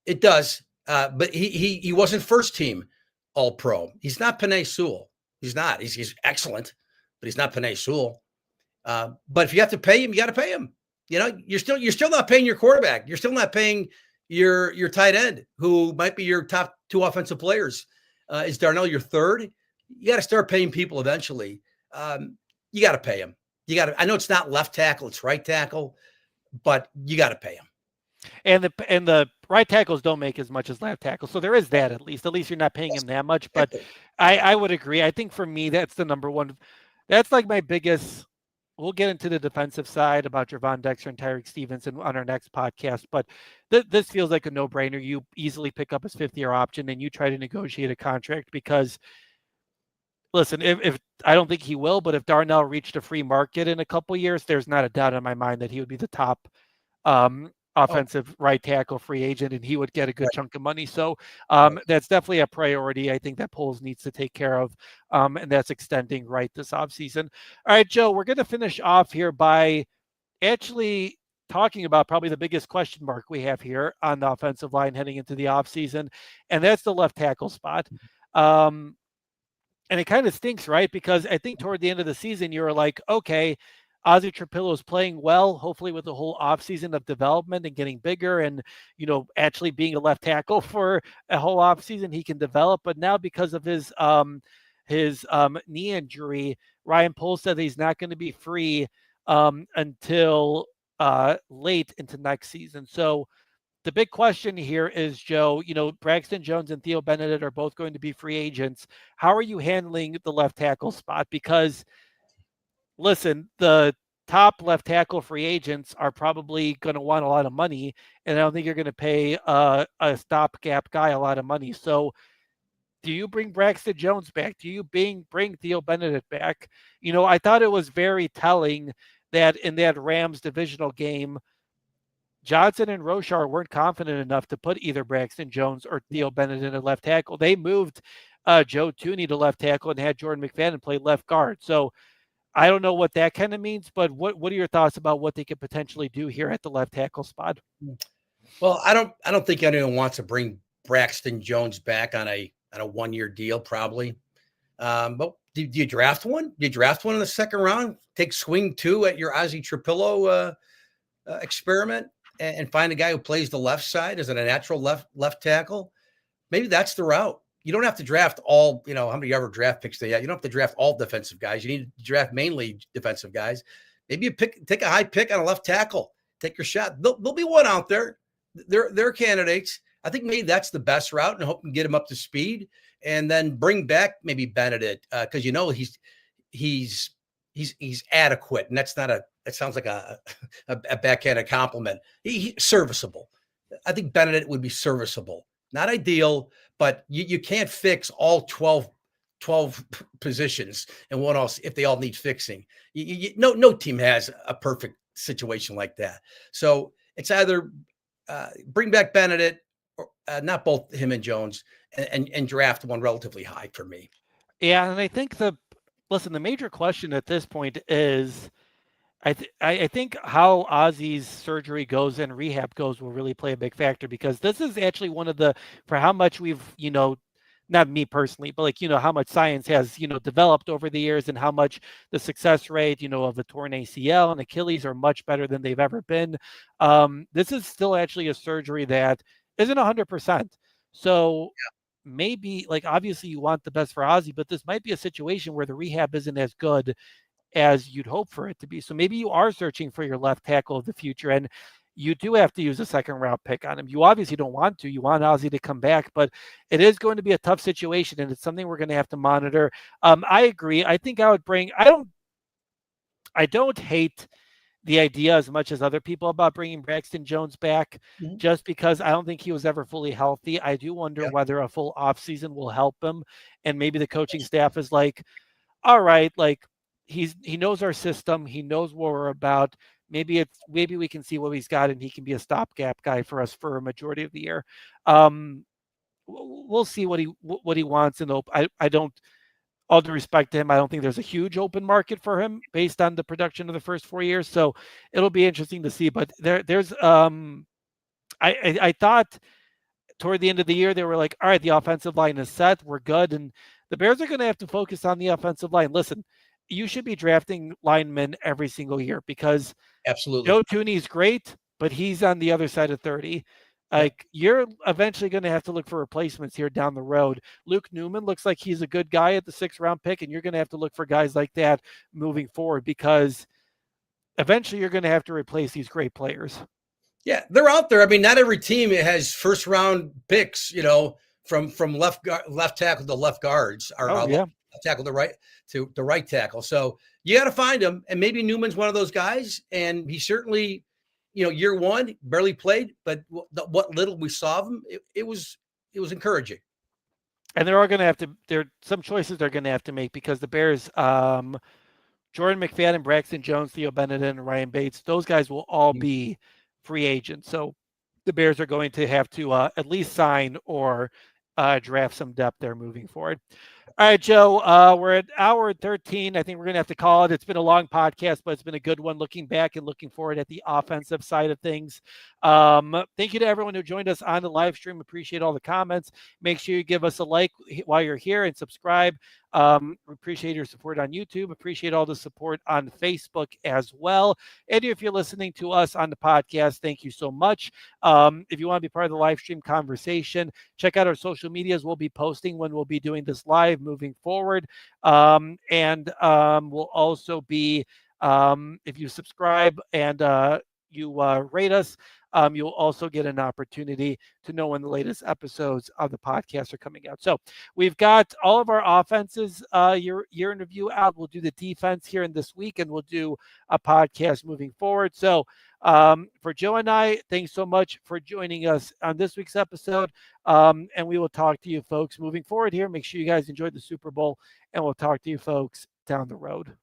It does. But he wasn't first team All Pro. He's not Penei Sewell. He's not. He's excellent, but he's not Penei Sewell. But if you have to pay him, you got to pay him. You're still not paying your quarterback. You're still not paying your tight end, who might be your top 2 offensive players. Is Darnell your third? You got to start paying people eventually. You got to pay him. I know it's not left tackle, it's right tackle, but you got to pay him. And the right tackles don't make as much as left tackles, so there is that at least. At least you're not paying him that much. But I would agree. I think for me, that's the number one. That's like my biggest. We'll get into the defensive side about Javon Dexter and Tyreek Stevenson on our next podcast, but this feels like a no-brainer. You easily pick up his 5th-year option and you try to negotiate a contract because, listen, if I don't think he will, but if Darnell reached a free market in a couple years, there's not a doubt in my mind that he would be the top offensive right tackle free agent, and he would get a good chunk of money. So that's definitely a priority. I think that Poles needs to take care of, and that's extending right this offseason. All right, Joe, we're going to finish off here by actually talking about probably the biggest question mark we have here on the offensive line heading into the offseason, and that's the left tackle spot. And it kind of stinks, right? Because I think toward the end of the season, you were like, okay, Ozzy Trapillo is playing well, hopefully with the whole offseason of development and getting bigger and, actually being a left tackle for a whole offseason, he can develop. But now because of his knee injury, Ryan Poles said that he's not going to be free until late into next season. So the big question here is, Joe, Braxton Jones and Theo Benedict are both going to be free agents. How are you handling the left tackle spot? Because listen, the top left tackle free agents are probably going to want a lot of money, and I don't think you're going to pay a stopgap guy a lot of money. So do you bring Braxton Jones back? Do you bring Theo Benedict back? I thought it was very telling that in that Rams divisional game, Johnson and Rochar weren't confident enough to put either Braxton Jones or Yeah. Theo Bennett in a left tackle. They moved Joe Tooney to left tackle and had Jordan McFadden play left guard. So I don't know what that kind of means, but what are your thoughts about what they could potentially do here at the left tackle spot? Well, I don't think anyone wants to bring Braxton Jones back on a 1-year deal, probably. But do you draft one? Do you draft one in the second round? Take swing 2 at your Ozzie Trapillo experiment and find a guy who plays the left side as a natural left tackle. Maybe that's the route. You don't have to draft all, how many ever draft picks they have. You don't have to draft all defensive guys. You need to draft mainly defensive guys. Maybe you take a high pick on a left tackle. Take your shot. There'll be one out there. They're candidates. I think maybe that's the best route and hope and get him up to speed and then bring back maybe Benedict because he's adequate, and that's not it sounds like a backhanded compliment. He's serviceable. I think Benedict would be serviceable. Not ideal, but you can't fix all 12 positions and what else if they all need fixing. No team has a perfect situation like that. So it's either bring back Benedict or not both him and Jones and draft one relatively high for me. Yeah, and I think the major question at this point is I think how Ozzy's surgery goes and rehab goes will really play a big factor because this is actually one of for how much we've, not me personally, but how much science has, developed over the years and how much the success rate, of the torn ACL and Achilles are much better than they've ever been. This is still actually a surgery that isn't 100%. So maybe obviously you want the best for Ozzy, but this might be a situation where the rehab isn't as good as you'd hope for it to be. So maybe you are searching for your left tackle of the future and you do have to use a second round pick on him. You obviously don't want to. You want Ozzy to come back, but it is going to be a tough situation and it's something we're going to have to monitor. I agree. I think I would I don't hate the idea as much as other people about bringing Braxton Jones back Mhm. just because I don't think he was ever fully healthy. I do wonder Yeah. whether a full offseason will help him. And maybe the coaching staff is like, all right, he knows our system, he knows what we're about. Maybe we can see what he's got and he can be a stopgap guy for us for a majority of the year. We'll see what he wants and I don't all due respect to him, I don't think there's a huge open market for him based on the production of the first 4 years. So it'll be interesting to see. But there's I thought toward the end of the year, they were like, all right, the offensive line is set. We're good. And the Bears are going to have to focus on the offensive line. Listen, you should be drafting linemen every single year because Absolutely. Joe Tooney's great, but he's on the other side of 30. Yep. You're eventually going to have to look for replacements here down the road. Luke Newman looks like he's a good guy at the 6th-round pick, and you're going to have to look for guys like that moving forward because eventually you're going to have to replace these great players. Yeah, they're out there. I mean, not every team has first round picks, from left tackle to left guards or Oh, left yeah. tackle to the right tackle. So you got to find them. And maybe Newman's one of those guys. And he certainly, year one barely played, but what little we saw of him, it was encouraging. And there are some choices they're going to have to make because the Bears, Jordan McFadden, Braxton Jones, Theo Bennett, and Ryan Bates, those guys will all be free agents. So the Bears are going to have to at least sign or draft some depth there moving forward. All right, Joe, we're at hour 13. I think we're going to have to call it. It's been a long podcast, but it's been a good one looking back and looking forward at the offensive side of things. Thank you to everyone who joined us on the live stream. Appreciate all the comments. Make sure you give us a like while you're here and subscribe. Appreciate your support on YouTube. Appreciate all the support on Facebook as well. And if you're listening to us on the podcast, thank you so much. If you want to be part of the live stream conversation, check out our social medias. We'll be posting when we'll be doing this live moving forward. And we'll also be, if you subscribe and you rate us, you'll also get an opportunity to know when the latest episodes of the podcast are coming out. So we've got all of our offenses year in review out. We'll do the defense here in this week, and we'll do a podcast moving forward. So for Joe and I, thanks so much for joining us on this week's episode. And we will talk to you folks moving forward here. Make sure you guys enjoyed the Super Bowl, and we'll talk to you folks down the road.